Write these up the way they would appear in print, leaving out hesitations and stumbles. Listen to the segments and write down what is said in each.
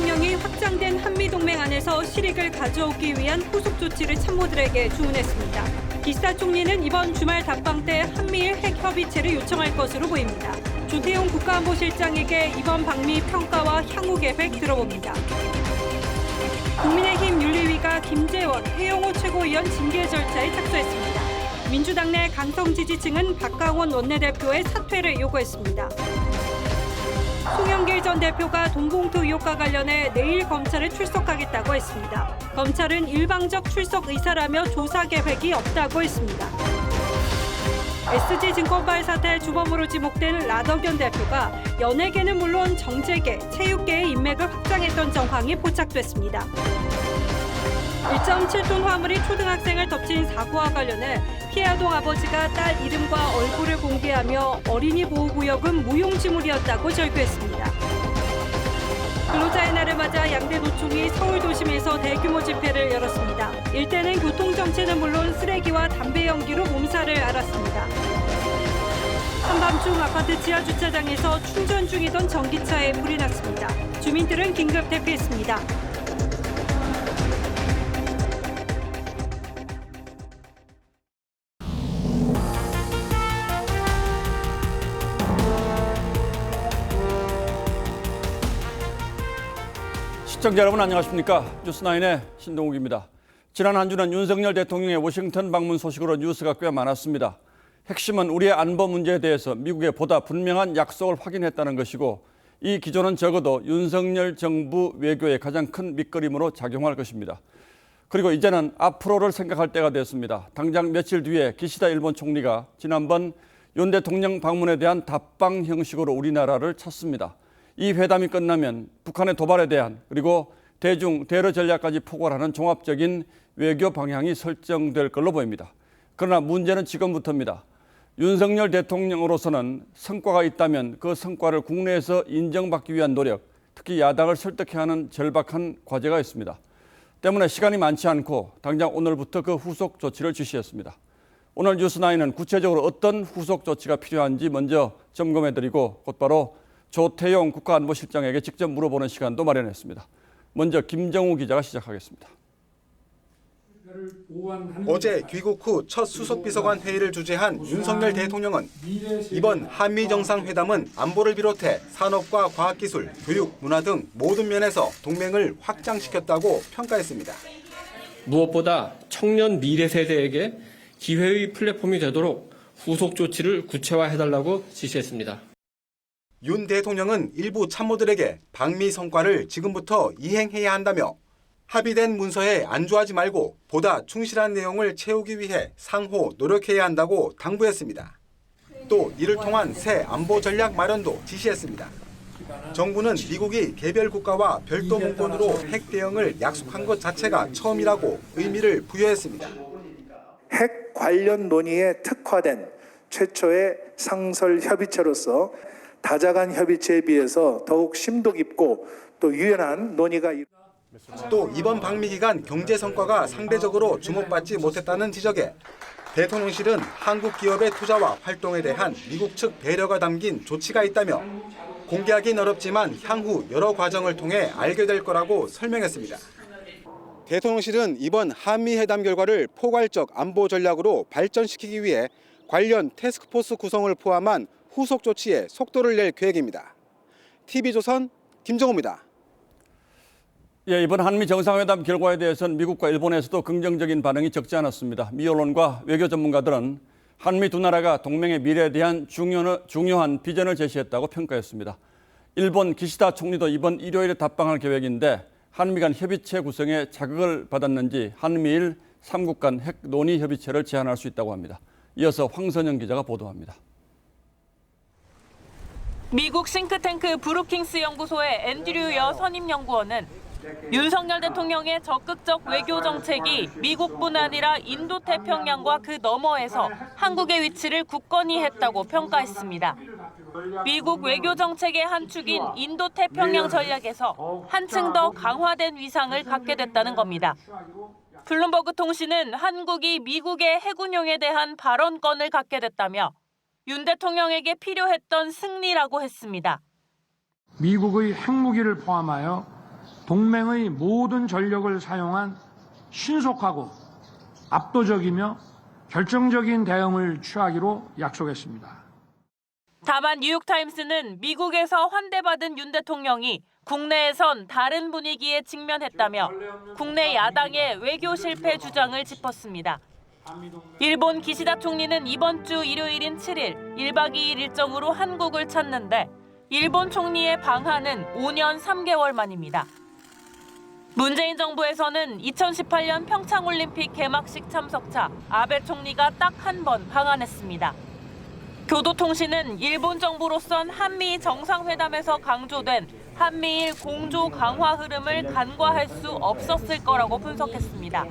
대통령이 확장된 한미동맹 안에서 실익을 가져오기 위한 후속 조치를 참모들에게 주문했습니다. 기시다 총리는 이번 주말 답방 때 한미일 핵협의체를 요청할 것으로 보입니다. 조태용 국가안보실장에게 이번 방미 평가와 향후 계획 들어봅니다. 국민의힘 윤리위가 김재원, 해영호 최고위원 징계 절차에 착수했습니다. 민주당 내 강성 지지층은 박강원 원내대표의 사퇴를 요구했습니다. 송영길 전 대표가 돈봉투 의혹과 관련해 내일 검찰에 출석하겠다고 했습니다. 검찰은 일방적 출석 의사라며 조사 계획이 없다고 했습니다. SG증권발 사태 주범으로 지목된 라덕연 대표가 연예계는 물론 정재계, 체육계의 인맥을 확장했던 정황이 포착됐습니다. 1.7톤 화물이 초등학생을 덮친 사고와 관련해 피해 아동 아버지가 딸 이름과 얼굴을 공개하며 어린이 보호구역은 무용지물이었다고 절규했습니다. 근로자의 날을 맞아 양대 노총이 서울 도심에서 대규모 집회를 열었습니다. 일대는 교통정체는 물론 쓰레기와 담배 연기로 몸살을 앓았습니다. 한밤중 아파트 지하 주차장에서 충전 중이던 전기차에 불이 났습니다. 주민들은 긴급 대피했습니다. 시청자 여러분 안녕하십니까? 뉴스9의 신동욱입니다. 지난 한 주는 윤석열 대통령의 워싱턴 방문 소식으로 뉴스가 꽤 많았습니다. 핵심은 우리의 안보 문제에 대해서 미국의 보다 분명한 약속을 확인했다는 것이고 이 기조는 적어도 윤석열 정부 외교의 가장 큰 밑거림으로 작용할 것입니다. 그리고 이제는 앞으로를 생각할 때가 됐습니다. 당장 며칠 뒤에 기시다 일본 총리가 지난번 윤 대통령 방문에 대한 답방 형식으로 우리나라를 찾습니다. 이 회담이 끝나면 북한의 도발에 대한 그리고 대중 대러 전략까지 포괄하는 종합적인 외교 방향이 설정될 걸로 보입니다. 그러나 문제는 지금부터입니다. 윤석열 대통령으로서는 성과가 있다면 그 성과를 국내에서 인정받기 위한 노력, 특히 야당을 설득해야 하는 절박한 과제가 있습니다. 때문에 시간이 많지 않고 당장 오늘부터 그 후속 조치를 지시했습니다. 오늘 뉴스9은 구체적으로 어떤 후속 조치가 필요한지 먼저 점검해드리고 곧바로 조태용 국가안보실장에게 직접 물어보는 시간도 마련했습니다. 먼저 김정우 기자가 시작하겠습니다. 어제 귀국 후 첫 수석비서관 회의를 주재한 윤석열 대통령은 이번 한미 정상회담은 안보를 비롯해 산업과 과학기술, 교육, 문화 등 모든 면에서 동맹을 확장시켰다고 평가했습니다. 무엇보다 청년 미래 세대에게 기회의 플랫폼이 되도록 후속 조치를 구체화해달라고 지시했습니다. 윤 대통령은 일부 참모들에게 방미 성과를 지금부터 이행해야 한다며 합의된 문서에 안주하지 말고 보다 충실한 내용을 채우기 위해 상호 노력해야 한다고 당부했습니다. 또 이를 통한 새 안보 전략 마련도 지시했습니다. 정부는 미국이 개별 국가와 별도 문건으로 핵 대응을 약속한 것 자체가 처음이라고 의미를 부여했습니다. 핵 관련 논의에 특화된 최초의 상설 협의체로서 다자간 협의체에 비해서 더욱 심도 깊고 또 유연한 논의가 또 이번 방미 기간 경제 성과가 상대적으로 주목받지 못했다는 지적에 대통령실은 한국 기업의 투자와 활동에 대한 미국 측 배려가 담긴 조치가 있다며 공개하긴 어렵지만 향후 여러 과정을 통해 알게 될 거라고 설명했습니다. 대통령실은 이번 한미 회담 결과를 포괄적 안보 전략으로 발전시키기 위해 관련 태스크포스 구성을 포함한 후속 조치에 속도를 낼 계획입니다. TV조선 김정우입니다. 이번 한미 정상회담 결과에 대해서는 미국과 일본에서도 긍정적인 반응이 적지 않았습니다. 미 언론과 외교 전문가들은 한미 두 나라가 동맹의 미래에 대한 중요한 비전을 제시했다고 평가했습니다. 일본 기시다 총리도 이번 일요일에 답방할 계획인데 한미 간 협의체 구성에 자극을 받았는지 한미일 3국 간 핵 논의 협의체를 제안할 수 있다고 합니다. 이어서 황선영 기자가 보도합니다. 미국 싱크탱크 브루킹스 연구소의 앤드류 여 선임연구원은 윤석열 대통령의 적극적 외교 정책이 미국뿐 아니라 인도태평양과 그 너머에서 한국의 위치를 굳건히 했다고 평가했습니다. 미국 외교 정책의 한 축인 인도태평양 전략에서 한층 더 강화된 위상을 갖게 됐다는 겁니다. 블룸버그 통신은 한국이 미국의 핵운용에 대한 발언권을 갖게 됐다며 윤 대통령에게 필요했던 승리라고 했습니다. 미국의 핵무기를 포함하여 동맹의 모든 전력을 사용한 신속하고 압도적이며 결정적인 대응을 취하기로 약속했습니다. 다만 뉴욕타임스는 미국에서 환대받은 윤 대통령이 국내에선 다른 분위기에 직면했다며 국내 야당의 외교 실패 주장을 짚었습니다. 일본 기시다 총리는 이번 주 일요일인 7일 1박 2일 일정으로 한국을 찾는데 일본 총리의 방한은 5년 3개월 만입니다. 문재인 정부에서는 2018년 평창올림픽 개막식 참석차 아베 총리가 딱 한 번 방한했습니다. 교도통신은 일본 정부로선 한미 정상회담에서 강조된 한미일 공조 강화 흐름을 간과할 수 없었을 거라고 분석했습니다.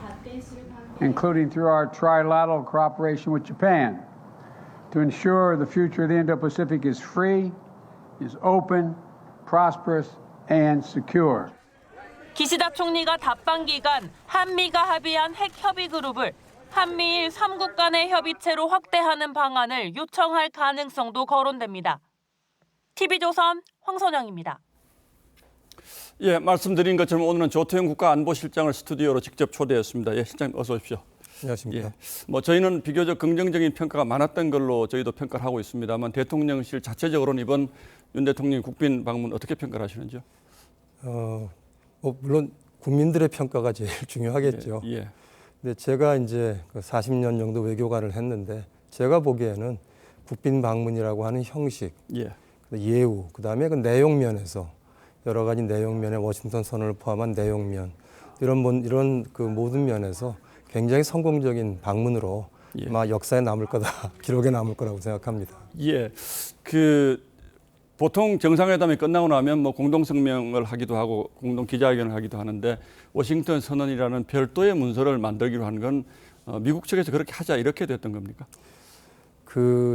including through our trilateral cooperation with Japan, to ensure the future of the Indo-Pacific is free, is open, prosperous, and secure. 기시다 총리가 답방 기간 한미가 합의한 핵 협의 그룹을 한미일 3국 간의 협의체로 확대하는 방안을 요청할 가능성도 거론됩니다. TV조선 황선영입니다. 예, 말씀드린 것처럼 오늘은 조태용 국가안보실장을 스튜디오로 직접 초대했습니다. 예, 실장님 어서 오십시오. 안녕하십니까. 예, 뭐 저희는 비교적 긍정적인 평가가 많았던 걸로 저희도 평가를 하고 있습니다만 대통령실 자체적으로는 이번 윤 대통령의 국빈 방문 어떻게 평가를 하시는지요? 물론 국민들의 평가가 제일 중요하겠죠. 예. 근데 제가 이제 40년 정도 외교관을 했는데 제가 보기에는 국빈 방문이라고 하는 형식, 예. 예우, 그다음에 그 내용 면에서 여러 가지 내용 면에 워싱턴 선언을 포함한 내용 면 이런 그 모든 면에서 굉장히 성공적인 방문으로 예. 아마 역사에 남을 거다, 기록에 남을 거라고 생각합니다. 예, 보통 정상회담이 끝나고 나면 뭐 공동 성명을 하기도 하고 공동 기자회견을 하기도 하는데 워싱턴 선언이라는 별도의 문서를 만들기로 한 건 미국 측에서 그렇게 하자 이렇게 됐던 겁니까?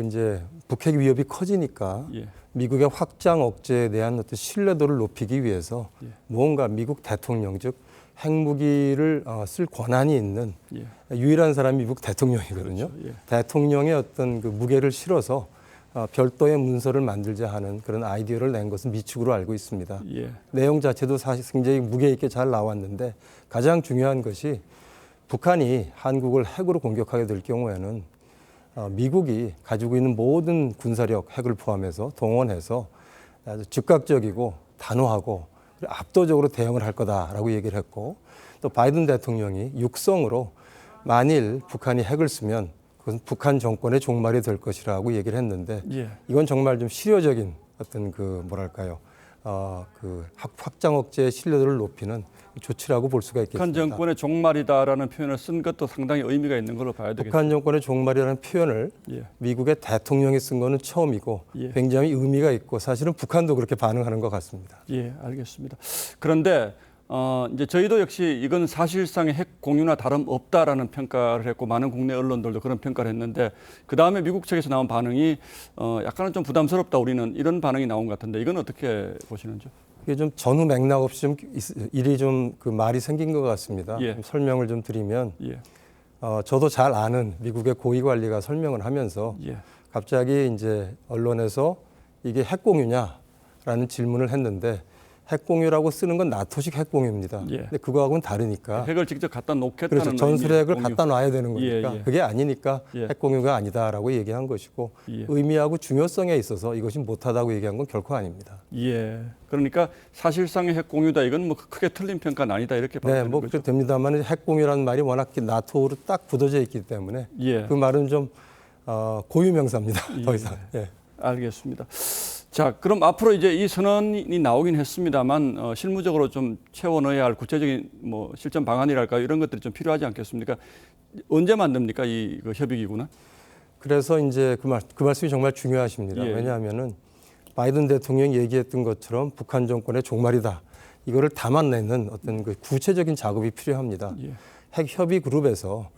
이제 북핵 위협이 커지니까 예. 미국의 확장 억제에 대한 어떤 신뢰도를 높이기 위해서 예. 무언가 미국 대통령 즉 핵무기를 쓸 권한이 있는 예. 유일한 사람이 미국 대통령이거든요. 그렇죠. 예. 대통령의 어떤 그 무게를 실어서 별도의 문서를 만들자 하는 그런 아이디어를 낸 것은 미축으로 알고 있습니다. 예. 내용 자체도 사실 굉장히 무게 있게 잘 나왔는데 가장 중요한 것이 북한이 한국을 핵으로 공격하게 될 경우에는 미국이 가지고 있는 모든 군사력, 핵을 포함해서 동원해서 아주 즉각적이고 단호하고 압도적으로 대응을 할 거다라고 얘기를 했고 또 바이든 대통령이 육성으로 만일 북한이 핵을 쓰면 그것은 북한 정권의 종말이 될 것이라고 얘기를 했는데 예. 이건 정말 좀 실효적인 어떤 확장 억제의 신뢰도를 높이는 조치라고 볼 수가 있겠습니다. 북한 정권의 종말이다라는 표현을 쓴 것도 상당히 의미가 있는 걸로 봐야 되겠습니다. 북한 정권의 종말이라는 표현을 예. 미국의 대통령이 쓴 거는 처음이고 예. 굉장히 의미가 있고 사실은 북한도 그렇게 반응하는 것 같습니다. 예, 알겠습니다. 그런데 이제 저희도 역시 이건 사실상의 핵 공유나 다름없다라는 평가를 했고 많은 국내 언론들도 그런 평가를 했는데 그 다음에 미국 측에서 나온 반응이 약간은 좀 부담스럽다 우리는 이런 반응이 나온 것 같은데 이건 어떻게 보시는지요? 이게 좀 전후 맥락 없이 좀 일이 좀 그 말이 생긴 것 같습니다. 예. 좀 설명을 좀 드리면 예. 저도 잘 아는 미국의 고위 관리가 설명을 하면서 예. 갑자기 이제 언론에서 이게 핵 공유냐라는 질문을 했는데 핵 공유라고 쓰는 건 나토식 핵 공유입니다. 예. 근데 그거하고는 다르니까. 핵을 직접 갖다 놓겠다는 그렇죠. 전술의 핵을 공유. 갖다 놔야 되는 거니까. 예, 예. 그게 아니니까 예. 핵 공유가 아니다라고 얘기한 것이고 예. 의미하고 중요성에 있어서 이것이 못하다고 얘기한 건 결코 아닙니다. 예. 그러니까 사실상의 핵 공유다 이건 뭐 크게 틀린 평가는 아니다 이렇게 봐야 네, 되는 뭐 거죠. 그렇게 됩니다만 핵 공유라는 말이 워낙 나토로 딱 굳어져 있기 때문에 예. 그 말은 좀 고유명사입니다. 더 이상. 예. 알겠습니다. 자, 그럼 앞으로 이제 이 선언이 나오긴 했습니다만 실무적으로 좀 채워 넣어야 할 구체적인 뭐 실전 방안이랄까 이런 것들이 좀 필요하지 않겠습니까? 언제 만듭니까 이 협의기구는? 그래서 이제 그 말씀이 정말 중요하십니다. 예. 왜냐하면은 바이든 대통령이 얘기했던 것처럼 북한 정권의 종말이다. 이거를 담아내는 어떤 그 구체적인 작업이 필요합니다. 예. 핵 협의 그룹에서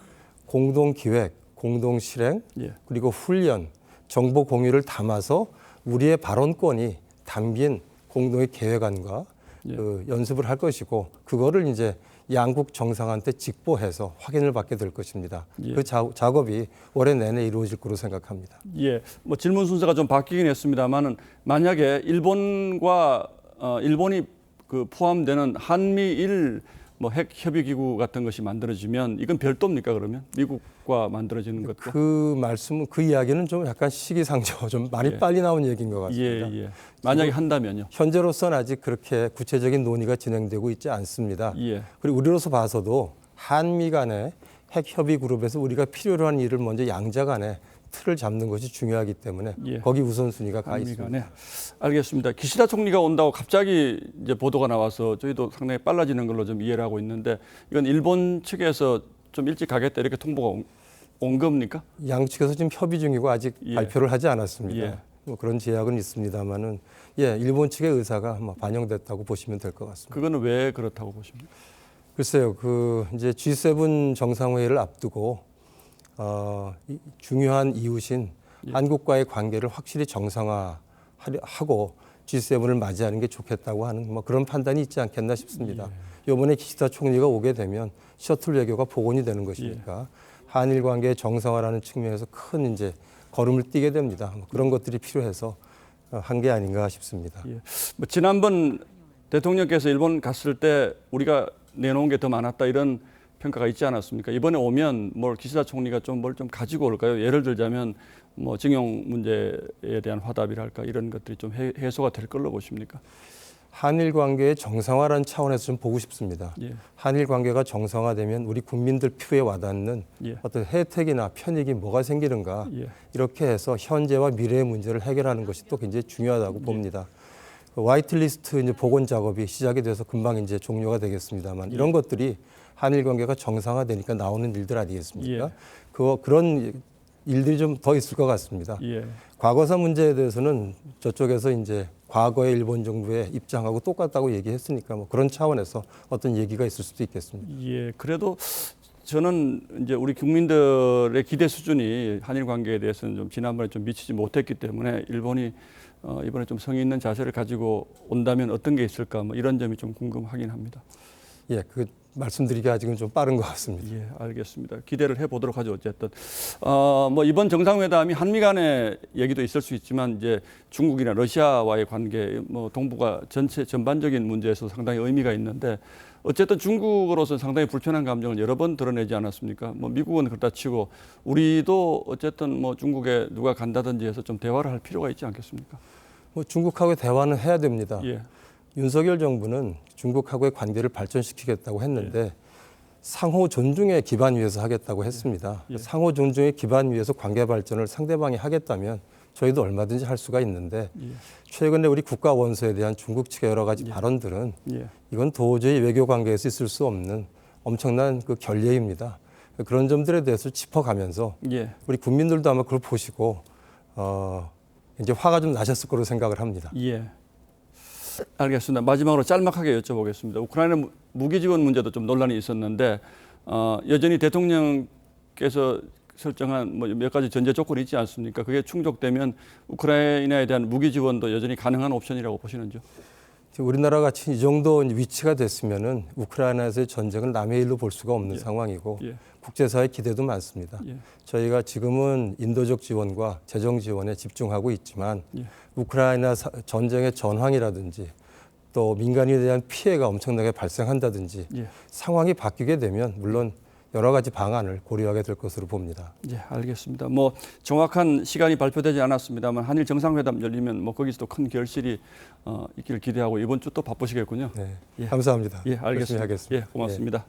공동 기획, 공동 실행, 예. 그리고 훈련, 정보 공유를 담아서 우리의 발언권이 담긴 공동의 계획안과 예. 그 연습을 할 것이고 그거를 이제 양국 정상한테 직보해서 확인을 받게 될 것입니다. 예. 그 작업이 올해 내내 이루어질 거로 생각합니다. 예, 뭐 질문 순서가 좀 바뀌긴 했습니다만은 만약에 일본이 그 포함되는 한미일 뭐 핵 협의 기구 같은 것이 만들어지면 이건 별도입니까 그러면 미국과 만들어지는 것도? 그 말씀은 그 이야기는 좀 약간 시기상조 좀 많이 빨리 나온 얘기인 것 같습니다. 예. 만약에 한다면요. 현재로서는 아직 그렇게 구체적인 논의가 진행되고 있지 않습니다. 예. 그리고 우리로서 봐서도 한미 간의 핵 협의 그룹에서 우리가 필요로 한 일을 먼저 양자 간에 틀을 잡는 것이 중요하기 때문에 예. 거기 우선순위가 가 한미 있습니다. 간에. 알겠습니다. 기시다 총리가 온다고 갑자기 이제 보도가 나와서 저희도 상당히 빨라지는 걸로 좀 이해를 하고 있는데 이건 일본 측에서 좀 일찍 가겠다 이렇게 통보가 온 겁니까? 양측에서 지금 협의 중이고 아직 예. 발표를 하지 않았습니다. 예. 뭐 그런 제약은 있습니다만은 일본 측의 의사가 아마 반영됐다고 보시면 될 것 같습니다. 그거는 왜 그렇다고 보십니까? 글쎄요, 그 이제 G7 정상회의를 앞두고 중요한 이웃인 한국과의 관계를 확실히 정상화하고 G7을 맞이하는 게 좋겠다고 하는 뭐 그런 판단이 있지 않겠나 싶습니다. 이번에 기시다 총리가 오게 되면 셔틀 외교가 복원이 되는 것이니까 한일 관계의 정상화라는 측면에서 큰 이제 걸음을 띄게 됩니다. 뭐 그런 것들이 필요해서 한 게 아닌가 싶습니다. 뭐 지난번 대통령께서 일본 갔을 때 우리가 내놓은 게 더 많았다 이런 평가가 있지 않았습니까? 이번에 오면 뭘 기시다 총리가 좀 뭘 좀 가지고 올까요? 예를 들자면 뭐 징용 문제에 대한 화답이랄까 이런 것들이 좀 해소가 될 걸로 보십니까? 한일 관계의 정상화라는 차원에서 좀 보고 싶습니다. 예. 한일 관계가 정상화되면 우리 국민들 피부에 와닿는 어떤 혜택이나 편익이 뭐가 생기는가 이렇게 해서 현재와 미래의 문제를 해결하는 것이 또 굉장히 중요하다고 봅니다. 화이트리스트 이제 복원 작업이 시작이 돼서 금방 이제 종료가 되겠습니다만 이런 것들이 한일 관계가 정상화되니까 나오는 일들 아니겠습니까? 그런 일들이 좀 더 있을 것 같습니다. 과거사 문제에 대해서는 저쪽에서 이제 과거의 일본 정부의 입장하고 똑같다고 얘기했으니까 뭐 그런 차원에서 어떤 얘기가 있을 수도 있겠습니다. 예, 그래도 저는 이제 우리 국민들의 기대 수준이 한일 관계에 대해서는 좀 지난번에 좀 미치지 못했기 때문에 일본이 이번에 좀 성의 있는 자세를 가지고 온다면 어떤 게 있을까 뭐 이런 점이 좀 궁금하긴 합니다. 그 말씀드리기 아직은 좀 빠른 것 같습니다. 예, 알겠습니다. 기대를 해보도록 하죠. 어쨌든 뭐 이번 정상회담이 한미 간의 얘기도 있을 수 있지만 이제 중국이나 러시아와의 관계, 뭐 동북아 전체 전반적인 문제에서 상당히 의미가 있는데 어쨌든 중국으로서는 상당히 불편한 감정을 여러 번 드러내지 않았습니까? 뭐 미국은 그렇다 치고 우리도 어쨌든 뭐 중국에 누가 간다든지 해서 좀 대화를 할 필요가 있지 않겠습니까? 뭐 중국하고의 대화는 해야 됩니다. 예. 윤석열 정부는 중국하고의 관계를 발전시키겠다고 했는데 상호 존중의 기반 위에서 하겠다고 했습니다. 상호 존중의 기반 위에서 관계 발전을 상대방이 하겠다면 저희도 얼마든지 할 수가 있는데 최근에 우리 국가 원수에 대한 중국 측의 여러 가지 발언들은 이건 도저히 외교 관계에서 있을 수 없는 엄청난 그 결례입니다. 그런 점들에 대해서 짚어가면서 우리 국민들도 아마 그걸 보시고 이제 화가 좀 나셨을 거로 생각을 합니다. 알겠습니다. 마지막으로 짤막하게 여쭤보겠습니다. 우크라이나 무기 지원 문제도 좀 논란이 있었는데 여전히 대통령께서 설정한 뭐 몇 가지 전제 조건이 있지 않습니까? 그게 충족되면 우크라이나에 대한 무기 지원도 여전히 가능한 옵션이라고 보시는지요? 우리나라 같이 이 정도 위치가 됐으면은 우크라이나에서의 전쟁을 남의 일로 볼 수가 없는 상황이고 국제사회 기대도 많습니다. 저희가 지금은 인도적 지원과 재정 지원에 집중하고 있지만 우크라이나 전쟁의 전황이라든지 또 민간인에 대한 피해가 엄청나게 발생한다든지 상황이 바뀌게 되면 물론 여러 가지 방안을 고려하게 될 것으로 봅니다. 알겠습니다. 뭐 정확한 시간이 발표되지 않았습니다만 한일 정상회담 열리면 뭐 거기서도 큰 결실이 있기를 기대하고 이번 주 또 바쁘시겠군요. 감사합니다. 알겠습니다. 열심히 하겠습니다. 고맙습니다.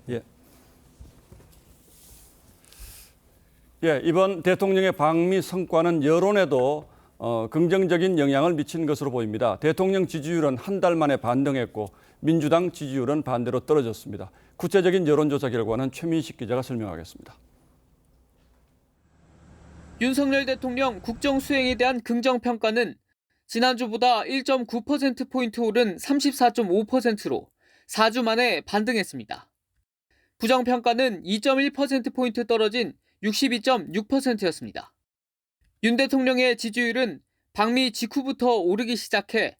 이번 대통령의 방미 성과는 여론에도 긍정적인 영향을 미친 것으로 보입니다. 대통령 지지율은 한 달 만에 반등했고 민주당 지지율은 반대로 떨어졌습니다. 구체적인 여론조사 결과는 최민식 기자가 설명하겠습니다. 윤석열 대통령 국정 수행에 대한 긍정평가는 지난주보다 1.9%포인트 오른 34.5%로 4주 만에 반등했습니다. 부정평가는 2.1%포인트 떨어진 62.6%였습니다. 윤 대통령의 지지율은 방미 직후부터 오르기 시작해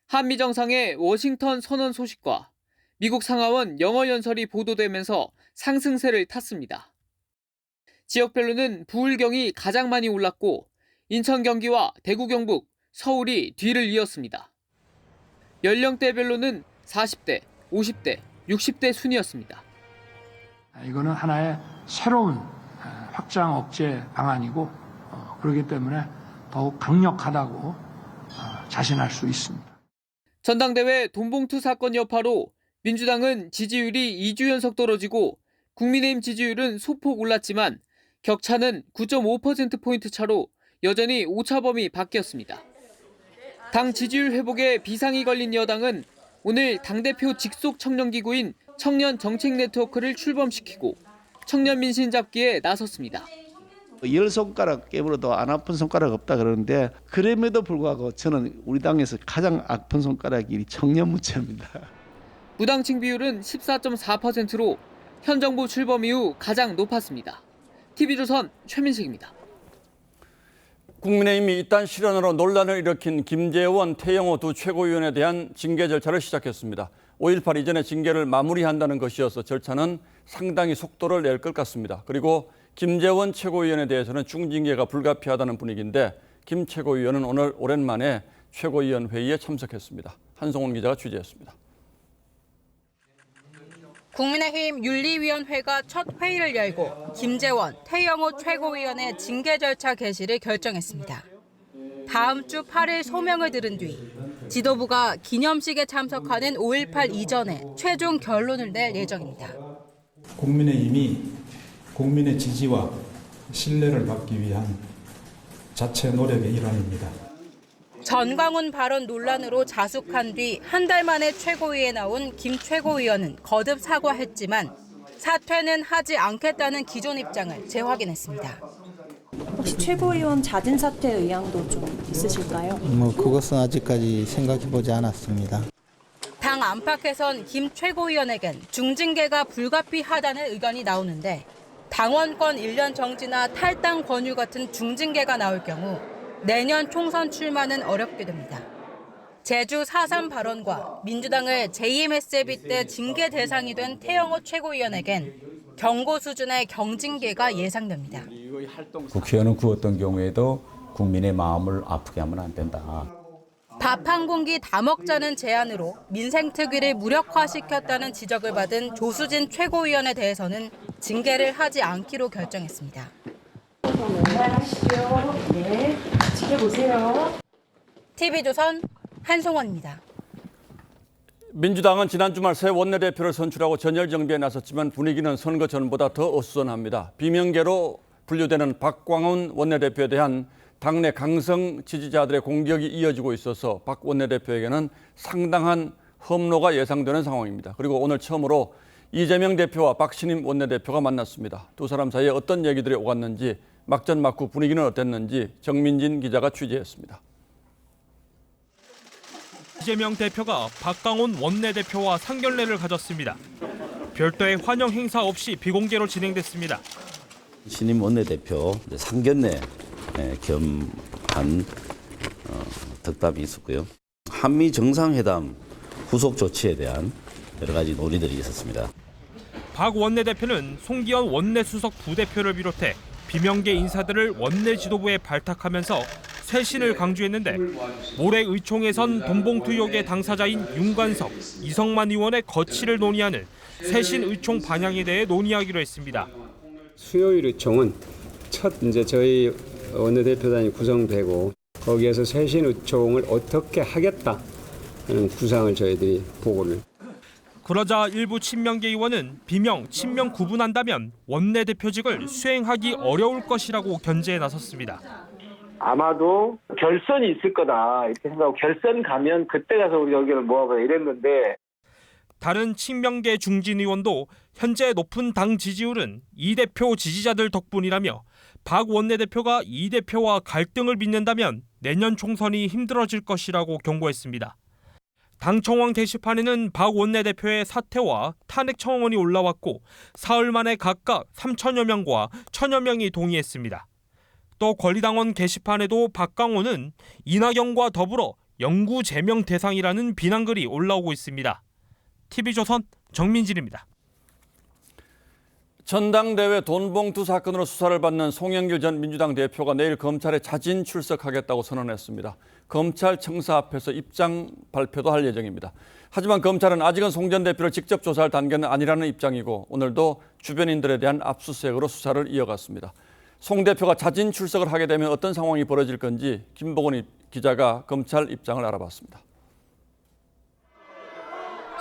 한미 정상의 워싱턴 선언 소식과 미국 상하원 영어 연설이 보도되면서 상승세를 탔습니다. 지역별로는 부울경이 가장 많이 올랐고 인천 경기와 대구 경북, 서울이 뒤를 이었습니다. 연령대별로는 40대, 50대, 60대 순이었습니다. 이거는 하나의 새로운 확장 억제 방안이고 그렇기 때문에 더욱 강력하다고 자신할 수 있습니다. 전당대회 돈봉투 사건 여파로 민주당은 지지율이 2주 연속 떨어지고 국민의힘 지지율은 소폭 올랐지만 격차는 9.5%포인트 차로 여전히 오차범위 밖이었습니다. 당 지지율 회복에 비상이 걸린 여당은 오늘 당대표 직속 청년기구인 청년 정책 네트워크를 출범시키고 청년 민심 잡기에 나섰습니다. 10손가락 깨물어도 안 아픈 손가락 없다 그러는데 그럼에도 불구하고 저는 우리 당에서 가장 아픈 손가락이 청년 문체입니다. 무당층 비율은 14.4%로 현 정부 출범 이후 가장 높았습니다. TV조선 최민식입니다. 국민의힘이 이딴 실언으로 논란을 일으킨 김재원, 태영호 두 최고위원에 대한 징계 절차를 시작했습니다. 5.18 이전에 징계를 마무리한다는 것이어서 절차는 상당히 속도를 낼 것 같습니다. 그리고 김재원 최고위원에 대해서는 중징계가 불가피하다는 분위기인데 김 최고위원은 오늘 오랜만에 최고위원 회의에 참석했습니다. 한송원 기자가 취재했습니다. 국민의힘 윤리위원회가 첫 회의를 열고 김재원, 태영호 최고위원의 징계 절차 개시를 결정했습니다. 다음 주 8일 소명을 들은 뒤 지도부가 기념식에 참석하는 5.18 이전에 최종 결론을 낼 예정입니다. 국민의힘이 국민의 지지와 신뢰를 받기 위한 자체 노력의 일환입니다. 전광훈 발언 논란으로 자숙한 뒤 한 달 만에 최고위에 나온 김 최고위원은 거듭 사과했지만 사퇴는 하지 않겠다는 기존 입장을 재확인했습니다. 혹시 최고위원 자진 사퇴 의향도 좀 있으실까요? 그것은 아직까지 생각해보지 않았습니다. 당 안팎에선 김 최고위원에겐 중징계가 불가피하다는 의견이 나오는데 당원권 1년 정지나 탈당 권유 같은 중징계가 나올 경우 내년 총선 출마는 어렵게 됩니다. 제주 4.3 발언과 민주당을 JMSB 때 징계 대상이 된 태영호 최고위원에겐 경고 수준의 경징계가 예상됩니다. 국회의원은 그 어떤 경우에도 국민의 마음을 아프게 하면 안 된다. 밥 한 공기 다 먹자는 제안으로 민생특위를 무력화시켰다는 지적을 받은 조수진 최고위원에 대해서는 징계를 하지 않기로 결정했습니다. 네, 지켜보세요. TV조선 한송원입니다. 민주당은 지난 주말 새 원내대표를 선출하고 전열 정비에 나섰지만 분위기는 선거 전보다 더 어수선합니다. 비명계로 분류되는 박광훈 원내대표에 대한 당내 강성 지지자들의 공격이 이어지고 있어서 박 원내대표에게는 상당한 험로가 예상되는 상황입니다. 그리고 오늘 처음으로 이재명 대표와 박신임 원내대표가 만났습니다. 두 사람 사이에 어떤 얘기들이 오갔는지 막전막후 분위기는 어땠는지 정민진 기자가 취재했습니다. 이재명 대표가 박광훈 원내대표와 상견례를 가졌습니다. 별도의 환영 행사 없이 비공개로 진행됐습니다. 신임 원내대표 상견례 겸한 덕담이 있었고요. 한미 정상회담 후속 조치에 대한 여러 가지 논의들이 있었습니다. 박 원내대표는 송기현 원내수석 부대표를 비롯해 비명계 인사들을 원내 지도부에 발탁하면서 쇄신을 강조했는데 모레 의총에선 돈봉투 의혹의 당사자인 윤관석, 이성만 의원의 거취를 논의하는 쇄신 의총 방향에 대해 논의하기로 했습니다. 수요일 의총은 첫 저희 원내대표단이 구성되고 거기에서 쇄신 의총을 어떻게 하겠다는 구상을 저희들이 보고를. 그러자 일부 친명계 의원은 비명, 친명 구분한다면 원내대표직을 수행하기 어려울 것이라고 견제에 나섰습니다. 아마도 결선이 있을 거다 이렇게 생각하고 결선 가면 그때 가서 우리 의견을 모아보자 이랬는데 다른 친명계 중진 의원도 현재 높은 당 지지율은 이 대표 지지자들 덕분이라며 박 원내대표가 이 대표와 갈등을 빚는다면 내년 총선이 힘들어질 것이라고 경고했습니다. 당 청원 게시판에는 박 원내대표의 사퇴와 탄핵 청원이 올라왔고 사흘 만에 각각 3천여 명과 1,000여 명이 동의했습니다. 또 권리당원 게시판에도 박광훈은 이낙연과 더불어 영구 제명 대상이라는 비난글이 올라오고 있습니다. TV조선 정민진입니다. 전당대회 돈봉투 사건으로 수사를 받는 송영길 전 민주당 대표가 내일 검찰에 자진 출석하겠다고 선언했습니다. 검찰 청사 앞에서 입장 발표도 할 예정입니다. 하지만 검찰은 아직은 송 전 대표를 직접 조사할 단계는 아니라는 입장이고 오늘도 주변인들에 대한 압수수색으로 수사를 이어갔습니다. 송 대표가 자진 출석을 하게 되면 어떤 상황이 벌어질 건지 김보건 기자가 검찰 입장을 알아봤습니다.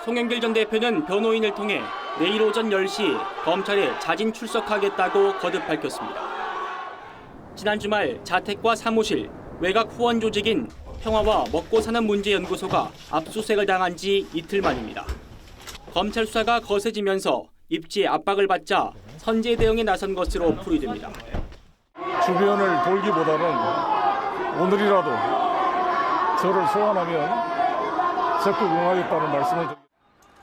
송영길 전 대표는 변호인을 통해 내일 오전 10시 검찰에 자진 출석하겠다고 거듭 밝혔습니다. 지난 주말 자택과 사무실, 외곽 후원 조직인 평화와 먹고사는문제연구소가 압수수색을 당한 지 이틀 만입니다. 검찰 수사가 거세지면서 입지에 압박을 받자 선제 대응에 나선 것으로 풀이됩니다. 주변을 돌기보다는 오늘이라도 저를 소환하면 적극 응하겠다는 말씀을 드립니다.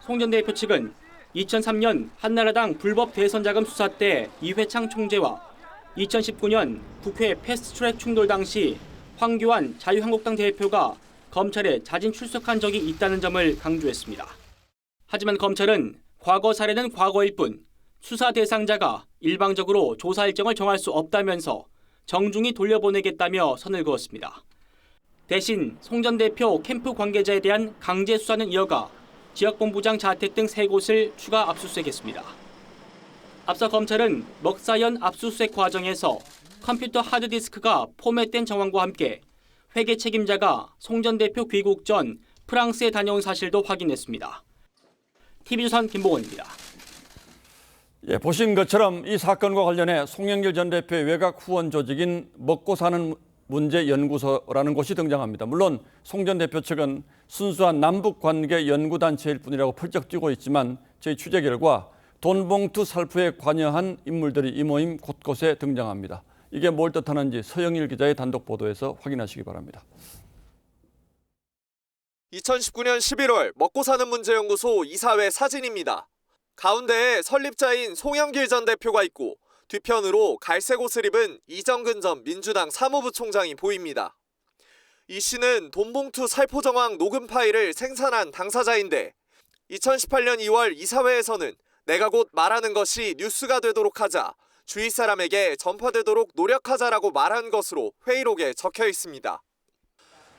송 전 대표 측은 2003년 한나라당 불법 대선 자금 수사 때 이회창 총재와 2019년 국회 패스트트랙 충돌 당시 황교안 자유한국당 대표가 검찰에 자진 출석한 적이 있다는 점을 강조했습니다. 하지만 검찰은 과거 사례는 과거일 뿐 수사 대상자가 일방적으로 조사 일정을 정할 수 없다면서 정중히 돌려보내겠다며 선을 그었습니다. 대신 송 전 대표 캠프 관계자에 대한 강제 수사는 이어가 지역본부장 자택 등 3곳을 추가 압수수색했습니다. 앞서 검찰은 먹사연 압수수색 과정에서 컴퓨터 하드디스크가 포맷된 정황과 함께 회계 책임자가 송 전 대표 귀국 전 프랑스에 다녀온 사실도 확인했습니다. TV조선 김보건입니다. 보신 것처럼 이 사건과 관련해 송영길 전 대표의 외곽 후원 조직인 먹고사는문제연구소라는 곳이 등장합니다. 물론 송 전 대표 측은 순수한 남북관계 연구단체일 뿐이라고 펄쩍 뛰고 있지만 저희 취재 결과 돈봉투 살포에 관여한 인물들이 이 모임 곳곳에 등장합니다. 이게 뭘 뜻하는지 서영일 기자의 단독 보도에서 확인하시기 바랍니다. 2019년 11월 먹고사는문제연구소 이사회 사진입니다. 가운데에 설립자인 송영길 전 대표가 있고 뒤편으로 갈색 옷을 입은 이정근 전 민주당 사무부총장이 보입니다. 이 씨는 돈봉투 살포 정황 녹음 파일을 생산한 당사자인데 2018년 2월 이사회에서는 내가 곧 말하는 것이 뉴스가 되도록 하자, 주위 사람에게 전파되도록 노력하자라고 말한 것으로 회의록에 적혀 있습니다.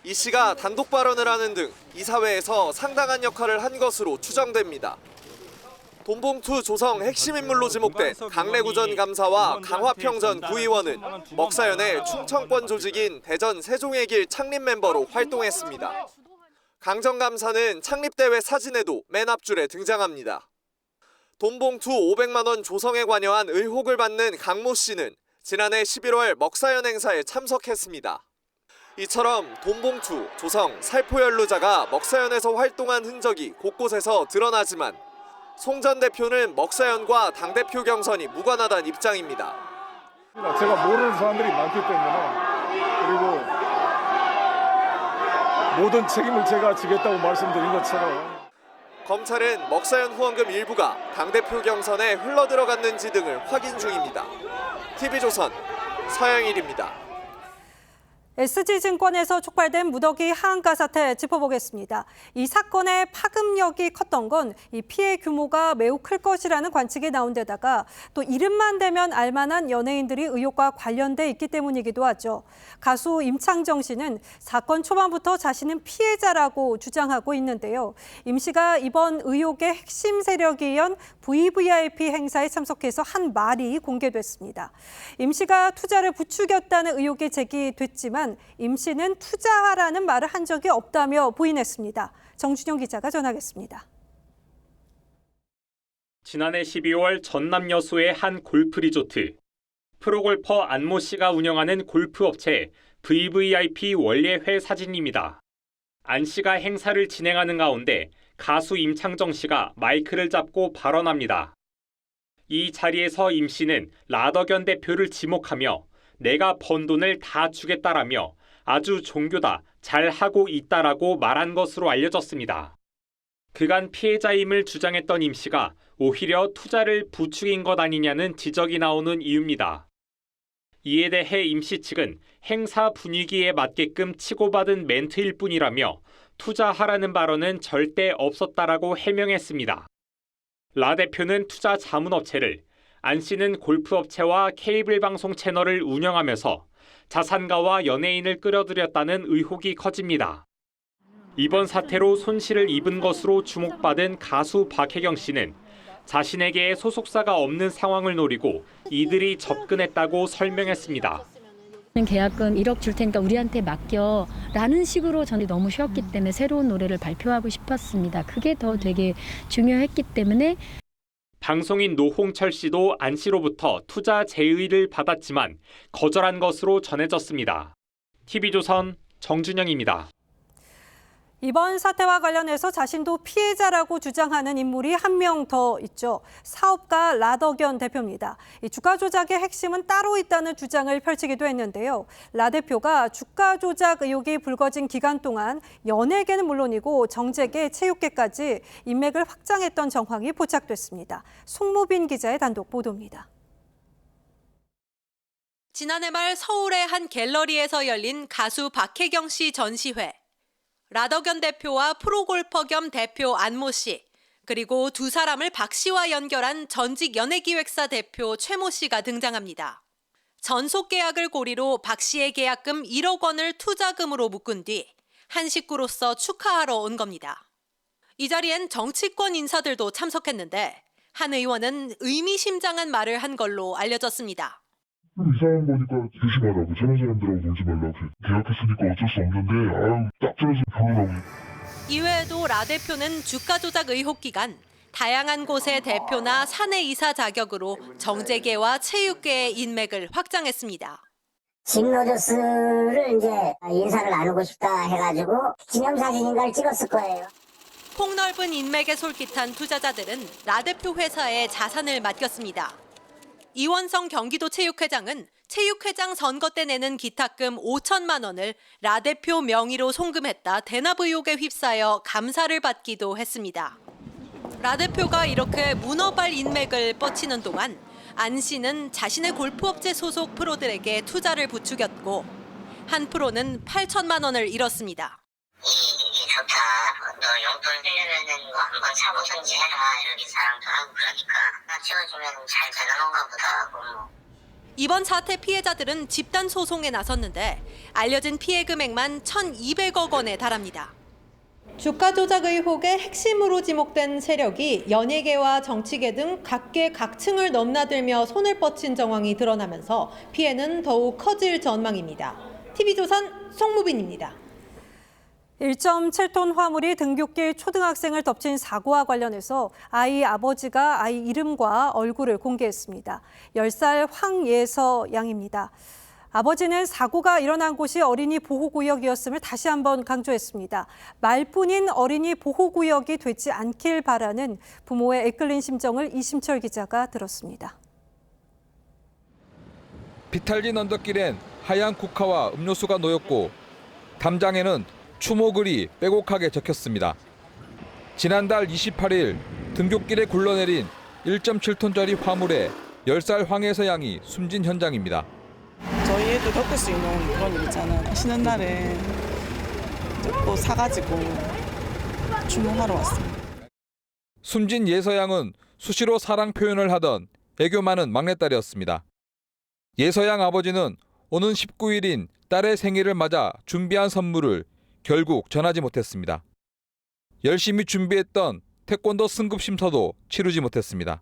이 씨가 단독 발언을 하는 등 이사회에서 상당한 역할을 한 것으로 추정됩니다. 돈봉투 조성 핵심 인물로 지목된 강래구 전 감사와 강화평 전 구의원은 먹사연의 충청권 조직인 대전 세종의 길 창립 멤버로 활동했습니다. 강 전 감사는 창립대회 사진에도 맨 앞줄에 등장합니다. 돈봉투 500만 원 조성에 관여한 의혹을 받는 강모 씨는 지난해 11월 먹사연 행사에 참석했습니다. 이처럼 돈봉투, 조성, 살포 연루자가 먹사연에서 활동한 흔적이 곳곳에서 드러나지만 송 전 대표는 먹사연과 당대표 경선이 무관하다는 입장입니다. 제가 모르는 사람들이 많기 때문에 그리고 모든 책임을 제가 지겠다고 말씀드린 것처럼 검찰은 먹사연 후원금 일부가 당대표 경선에 흘러들어갔는지 등을 확인 중입니다. TV조선 서영일입니다. SG증권에서 촉발된 무더기 하한가 사태 짚어보겠습니다. 이 사건의 파급력이 컸던 건 이 피해 규모가 매우 클 것이라는 관측이 나온 데다가 또 이름만 대면 알만한 연예인들이 의혹과 관련돼 있기 때문이기도 하죠. 가수 임창정 씨는 사건 초반부터 자신은 피해자라고 주장하고 있는데요. 임 씨가 이번 의혹의 핵심 세력이던 VVIP 행사에 참석해서 한 말이 공개됐습니다. 임 씨가 투자를 부추겼다는 의혹이 제기됐지만 임 씨는 투자하라는 말을 한 적이 없다며 부인했습니다. 정준영 기자가 전하겠습니다. 지난해 12월 전남 여수의 한 골프 리조트. 프로골퍼 안모 씨가 운영하는 골프 업체 VVIP 원례회 사진입니다. 안 씨가 행사를 진행하는 가운데 가수 임창정 씨가 마이크를 잡고 발언합니다. 이 자리에서 임 씨는 라더견 대표를 지목하며 내가 번 돈을 다 주겠다라며 아주 종교다, 잘하고 있다라고 말한 것으로 알려졌습니다. 그간 피해자임을 주장했던 임 씨가 오히려 투자를 부추긴 것 아니냐는 지적이 나오는 이유입니다. 이에 대해 임 씨 측은 행사 분위기에 맞게끔 치고받은 멘트일 뿐이라며 투자하라는 발언은 절대 없었다라고 해명했습니다. 라 대표는 투자 자문업체를 안 씨는 골프업체와 케이블 방송 채널을 운영하면서 자산가와 연예인을 끌어들였다는 의혹이 커집니다. 이번 사태로 손실을 입은 것으로 주목받은 가수 박혜경 씨는 자신에게 소속사가 없는 상황을 노리고 이들이 접근했다고 설명했습니다. 계약금 1억 줄 테니까 우리한테 맡겨라는 식으로 저는 너무 쉬웠기 때문에 새로운 노래를 발표하고 싶었습니다. 그게 더 되게 중요했기 때문에. 방송인 노홍철 씨도 안 씨로부터 투자 제의를 받았지만 거절한 것으로 전해졌습니다. TV조선 정준영입니다. 이번 사태와 관련해서 자신도 피해자라고 주장하는 인물이 한 명 더 있죠. 사업가 라덕연 대표입니다. 이 주가 조작의 핵심은 따로 있다는 주장을 펼치기도 했는데요. 라 대표가 주가 조작 의혹이 불거진 기간 동안 연예계는 물론이고 정재계, 체육계까지 인맥을 확장했던 정황이 포착됐습니다. 송무빈 기자의 단독 보도입니다. 지난해 말 서울의 한 갤러리에서 열린 가수 박혜경 씨 전시회. 라덕연 대표와 프로골퍼 겸 대표 안모 씨, 그리고 두 사람을 박 씨와 연결한 전직 연예기획사 대표 최모 씨가 등장합니다. 전속 계약을 고리로 박 씨의 계약금 1억 원을 투자금으로 묶은 뒤 한 식구로서 축하하러 온 겁니다. 이 자리엔 정치권 인사들도 참석했는데 한 의원은 의미심장한 말을 한 걸로 알려졌습니다. 이상한 거니까 조심하라고, 저런 사람들하고 놀지 말라고. 계약했으니까 어쩔 수 없는데 딱 잘라서 결혼하고. 이외에도 라 대표는 주가 조작 의혹 기간 다양한 곳의 대표나 사내 이사 자격으로 정재계와 체육계의 인맥을 확장했습니다. 진로저스를 이제 인사를 나누고 싶다 해가지고 기념사진인가를 찍었을 거예요. 폭넓은 인맥에 솔깃한 투자자들은 라 대표 회사에 자산을 맡겼습니다. 이원성 경기도 체육회장은 체육회장 선거 때 내는 기탁금 5천만 원을 라 대표 명의로 송금했다 대납 의혹에 휩싸여 감사를 받기도 했습니다. 라 대표가 이렇게 문어발 인맥을 뻗치는 동안 안 씨는 자신의 골프업체 소속 프로들에게 투자를 부추겼고 한 프로는 8천만 원을 잃었습니다. 이게 좋다. 너 용돈 빌려내는 거 한번 사보든지 해라. 이렇게 사람도 하고 그러니까 나 찍어주면 잘 되는가 보다 하고. 이번 사태 피해자들은 집단 소송에 나섰는데 알려진 피해 금액만 1,200억 원에 달합니다. 주가 조작 의혹의 핵심으로 지목된 세력이 연예계와 정치계 등 각계 각층을 넘나들며 손을 뻗친 정황이 드러나면서 피해는 더욱 커질 전망입니다. TV조선 송무빈입니다. 1.7톤 화물이 등굣길 초등학생을 덮친 사고와 관련해서 아이 아버지가 아이 이름과 얼굴을 공개했습니다. 10살 황예서 양입니다. 아버지는 사고가 일어난 곳이 어린이 보호구역이었음을 다시 한번 강조했습니다. 말뿐인 어린이 보호구역이 되지 않길 바라는 부모의 애끓는 심정을 이심철 기자가 들었습니다. 비탈진 언덕길엔 하얀 국화와 음료수가 놓였고 담장에는 추모글이 빼곡하게 적혔습니다. 지난달 28일 등굣길에 굴러내린 1.7톤짜리 화물에 10살 황예서 양이 숨진 현장입니다. 저희 애도 겪을 수 있는 그런 일 있잖아요. 쉬는 날에 또 사가지고 주문하러 왔습니다. 숨진 예서 양은 수시로 사랑 표현을 하던 애교 많은 막내딸이었습니다. 예서 양 아버지는 오는 19일인 딸의 생일을 맞아 준비한 선물을 결국 전하지 못했습니다. 열심히 준비했던 태권도 승급 심사도 치르지 못했습니다.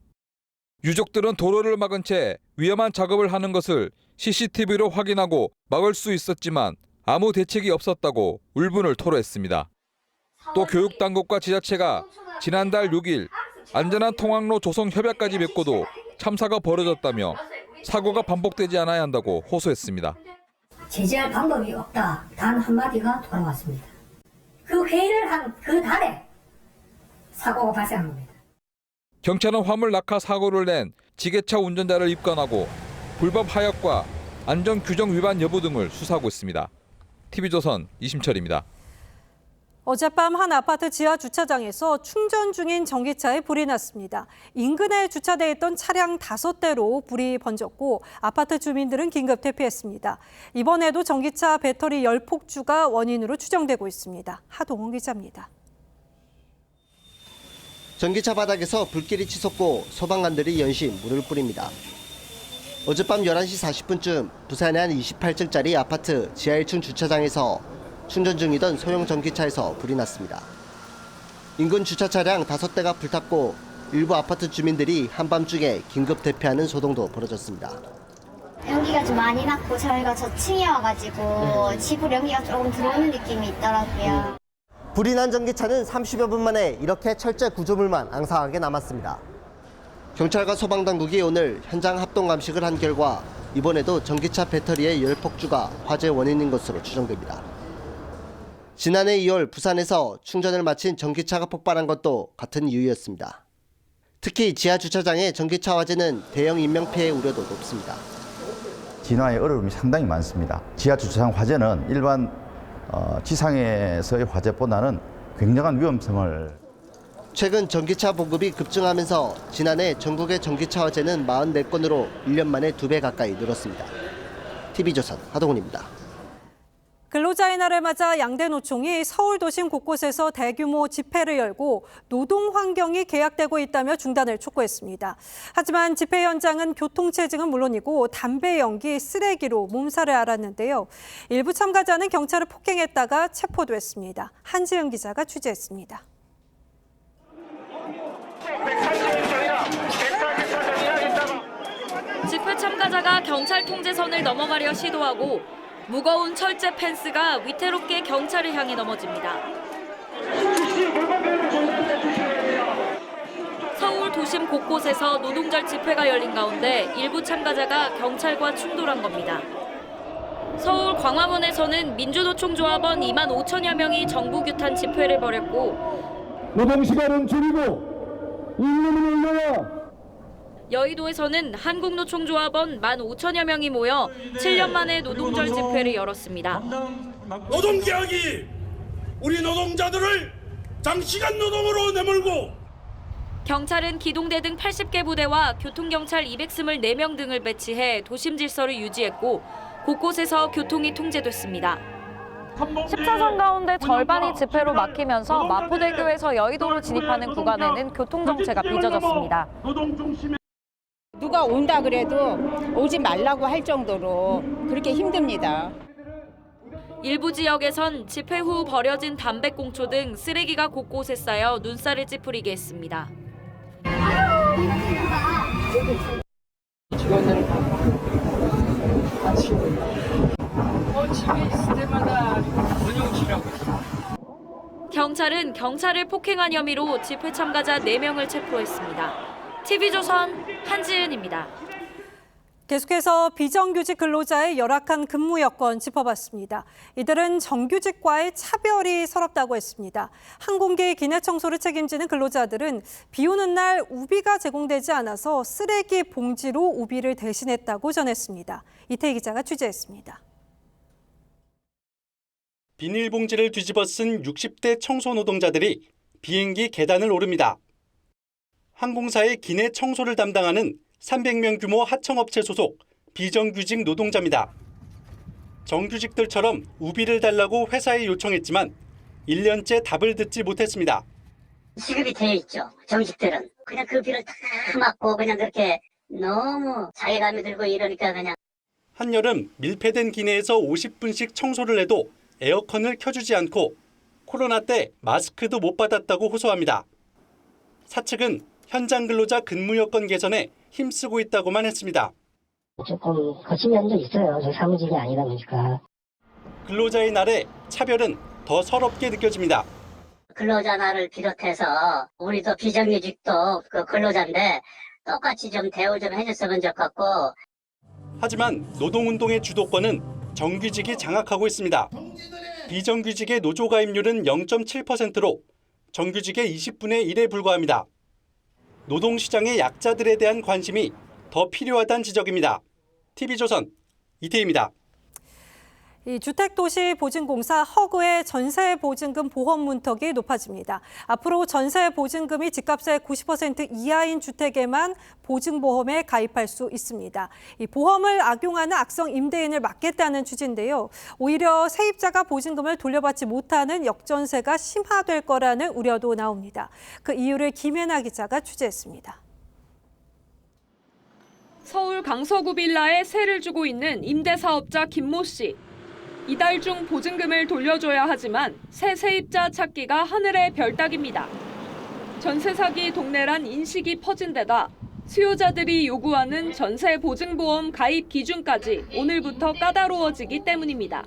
유족들은 도로를 막은 채 위험한 작업을 하는 것을 CCTV로 확인하고 막을 수 있었지만 아무 대책이 없었다고 울분을 토로했습니다. 또 교육당국과 지자체가 지난달 6일 안전한 통학로 조성 협약까지 맺고도 참사가 벌어졌다며 사고가 반복되지 않아야 한다고 호소했습니다. 제재할 방법이 없다. 단 한마디가 돌아왔습니다. 그 회의를 한 그 달에 사고가 발생한 겁니다. 경찰은 화물 낙하 사고를 낸 지게차 운전자를 입건하고 불법 하역과 안전 규정 위반 여부 등을 수사하고 있습니다. TV조선 이심철입니다. 어젯밤 한 아파트 지하 주차장에서 충전 중인 전기차에 불이 났습니다. 인근에 주차돼 있던 차량 5대로 불이 번졌고 아파트 주민들은 긴급 대피했습니다. 이번에도 전기차 배터리 열폭주가 원인으로 추정되고 있습니다. 하동훈 기자입니다. 전기차 바닥에서 불길이 치솟고 소방관들이 연신 물을 뿌립니다. 어젯밤 11시 40분쯤 부산의 한 28층짜리 아파트 지하 1층 주차장에서 충전 중이던 소형 전기차에서 불이 났습니다. 인근 주차 차량 5대가 불탔고 일부 아파트 주민들이 한밤중에 긴급 대피하는 소동도 벌어졌습니다. 연기가 좀 많이 났고 저희가 저층이어가지고 집으로 연기가 조금 들어오는 느낌이 있더라고요. 불이 난 전기차는 30여 분 만에 이렇게 철제 구조물만 앙상하게 남았습니다. 경찰과 소방당국이 오늘 현장 합동 감식을 한 결과 이번에도 전기차 배터리의 열 폭주가 화재 원인인 것으로 추정됩니다. 지난해 2월 부산에서 충전을 마친 전기차가 폭발한 것도 같은 이유였습니다. 특히 지하 주차장의 전기차 화재는 대형 인명피해 우려도 높습니다. 진화의 어려움이 상당히 많습니다. 지하 주차장 화재는 일반 지상에서의 화재보다는 굉장한 위험성을. 최근 전기차 보급이 급증하면서 지난해 전국의 전기차 화재는 44건으로 1년 만에 2배 가까이 늘었습니다. TV조선 하동훈입니다. 근로자의 날을 맞아 양대노총이 서울 도심 곳곳에서 대규모 집회를 열고 노동 환경이 계약되고 있다며 중단을 촉구했습니다. 하지만 집회 현장은 교통체증은 물론이고 담배 연기, 쓰레기로 몸살을 앓았는데요. 일부 참가자는 경찰을 폭행했다가 체포됐습니다. 한지은 기자가 취재했습니다. 집회 참가자가 경찰 통제선을 넘어가려 시도하고 무거운 철제 펜스가 위태롭게 경찰을 향해 넘어집니다. 서울 도심 곳곳에서 노동절 집회가 열린 가운데 일부 참가자가 경찰과 충돌한 겁니다. 서울 광화문에서는 민주노총 조합원 2만 5천여 명이 정부 규탄 집회를 벌였고 노동시간은 줄이고 임금은 올려야. 여의도에서는 한국노총 조합원 1만 5천여 명이 모여 7년 만에 노동절 집회를 열었습니다. 노동계약이 우리 노동자들을 장시간 노동으로 내몰고 경찰은 기동대 등 80개 부대와 교통경찰 224명 등을 배치해 도심 질서를 유지했고 곳곳에서 교통이 통제됐습니다. 10차선 가운데 절반이 집회로 막히면서 마포대교에서 여의도로 진입하는 구간에는 교통정체가 빚어졌습니다. 누가 온다 그래도 오지 말라고 할 정도로 그렇게 힘듭니다. 일부 지역에선 집회 후 버려진 담배꽁초 등 쓰레기가 곳곳에 쌓여 눈살을 찌푸리게 했습니다. 집에 있을 때마다 운영치라고 경찰은 경찰을 폭행한 혐의로 집회 참가자 4명을 체포했습니다. TV조선 한지은입니다. 계속해서 비정규직 근로자의 열악한 근무 여건 짚어봤습니다. 이들은 정규직과의 차별이 서럽다고 했습니다. 항공기 기내 청소를 책임지는 근로자들은 비 오는 날 우비가 제공되지 않아서 쓰레기 봉지로 우비를 대신했다고 전했습니다. 이태희 기자가 취재했습니다. 비닐봉지를 뒤집어 쓴 60대 청소 노동자들이 비행기 계단을 오릅니다. 항공사의 기내 청소를 담당하는 300명 규모 하청업체 소속 비정규직 노동자입니다. 정규직들처럼 우비를 달라고 회사에 요청했지만 1년째 답을 듣지 못했습니다. 시급이 되어 있죠. 정직들은. 그냥 그 비를 다 맞고 그냥 그렇게 너무 자괴감이 들고 이러니까 그냥. 한여름 밀폐된 기내에서 50분씩 청소를 해도 에어컨을 켜주지 않고 코로나 때 마스크도 못 받았다고 호소합니다. 사측은 현장 근로자 근무 여건 개선에 힘쓰고 있다고만 했습니다. 조금 거친 면도 있어요. 저 사무직이 아니다 보니까. 근로자의 날에 차별은 더 서럽게 느껴집니다. 근로자 날을 비롯해서 우리도 비정규직도 그 근로자인데 똑같이 좀 대우 좀 해줬으면 좋겠고. 하지만 노동운동의 주도권은 정규직이 장악하고 있습니다. 비정규직의 노조 가입률은 0.7%로 정규직의 20분의 1에 불과합니다. 노동시장의 약자들에 대한 관심이 더 필요하다는 지적입니다. TV조선 이태희입니다. 이 주택도시보증공사 허그의 전세보증금 보험 문턱이 높아집니다. 앞으로 전세보증금이 집값의 90% 이하인 주택에만 보증보험에 가입할 수 있습니다. 이 보험을 악용하는 악성 임대인을 막겠다는 취지인데요. 오히려 세입자가 보증금을 돌려받지 못하는 역전세가 심화될 거라는 우려도 나옵니다. 그 이유를 김혜나 기자가 취재했습니다. 서울 강서구 빌라에 세를 주고 있는 임대사업자 김모 씨. 이달 중 보증금을 돌려줘야 하지만 새 세입자 찾기가 하늘의 별 따기입니다. 전세 사기 동네란 인식이 퍼진 데다 수요자들이 요구하는 전세 보증보험 가입 기준까지 오늘부터 까다로워지기 때문입니다.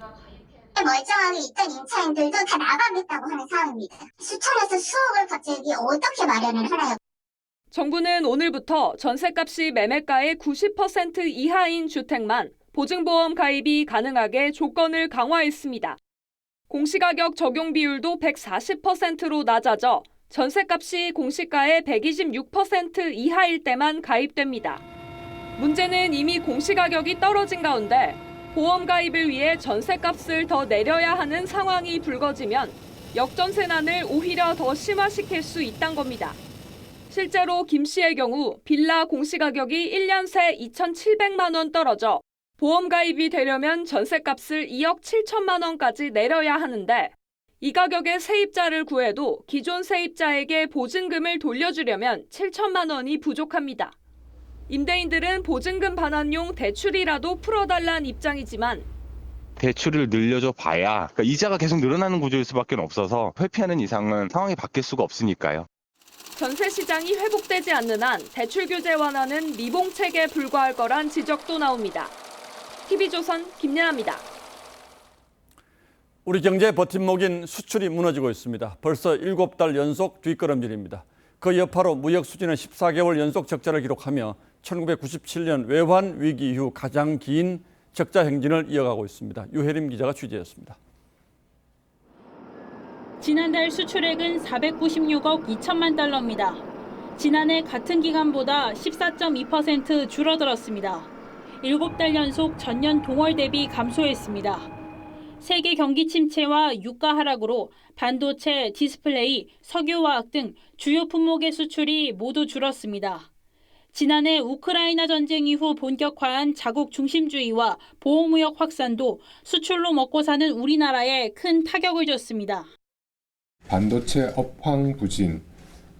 멀쩡하게 있던 임차인들도 다 나가겠다고 하는 상황입니다. 수천에서 수억을 갑자기 어떻게 마련을 하나요? 정부는 오늘부터 전세값이 매매가의 90% 이하인 주택만 보증보험 가입이 가능하게 조건을 강화했습니다. 공시가격 적용 비율도 140%로 낮아져 전세값이 공시가의 126% 이하일 때만 가입됩니다. 문제는 이미 공시가격이 떨어진 가운데 보험 가입을 위해 전세값을 더 내려야 하는 상황이 불거지면 역전세난을 오히려 더 심화시킬 수 있다는 겁니다. 실제로 김 씨의 경우 빌라 공시가격이 1년 새 2,700만 원 떨어져 보험 가입이 되려면 전세값을 2억 7천만 원까지 내려야 하는데 이 가격에 세입자를 구해도 기존 세입자에게 보증금을 돌려주려면 7천만 원이 부족합니다. 임대인들은 보증금 반환용 대출이라도 풀어달라는 입장이지만 대출을 늘려줘 봐야 그러니까 이자가 계속 늘어나는 구조일 수밖에 없어서 회피하는 이상은 상황이 바뀔 수가 없으니까요. 전세 시장이 회복되지 않는 한 대출 규제 완화는 미봉책에 불과할 거란 지적도 나옵니다. TV조선 김예나입니다. 우리 경제의 버팀목인 수출이 무너지고 있습니다. 벌써 7달 연속 뒷걸음질입니다. 그 여파로 무역 수지는 14개월 연속 적자를 기록하며 1997년 외환 위기 이후 가장 긴 적자 행진을 이어가고 있습니다. 유혜림 기자가 취재했습니다. 지난달 수출액은 496억 2천만 달러입니다. 지난해 같은 기간보다 14.2% 줄어들었습니다. 7달 연속 전년 동월 대비 감소했습니다. 세계 경기 침체와 유가 하락으로 반도체, 디스플레이, 석유화학 등 주요 품목의 수출이 모두 줄었습니다. 지난해 우크라이나 전쟁 이후 본격화한 자국 중심주의와 보호무역 확산도 수출로 먹고 사는 우리나라에 큰 타격을 줬습니다. 반도체 업황 부진,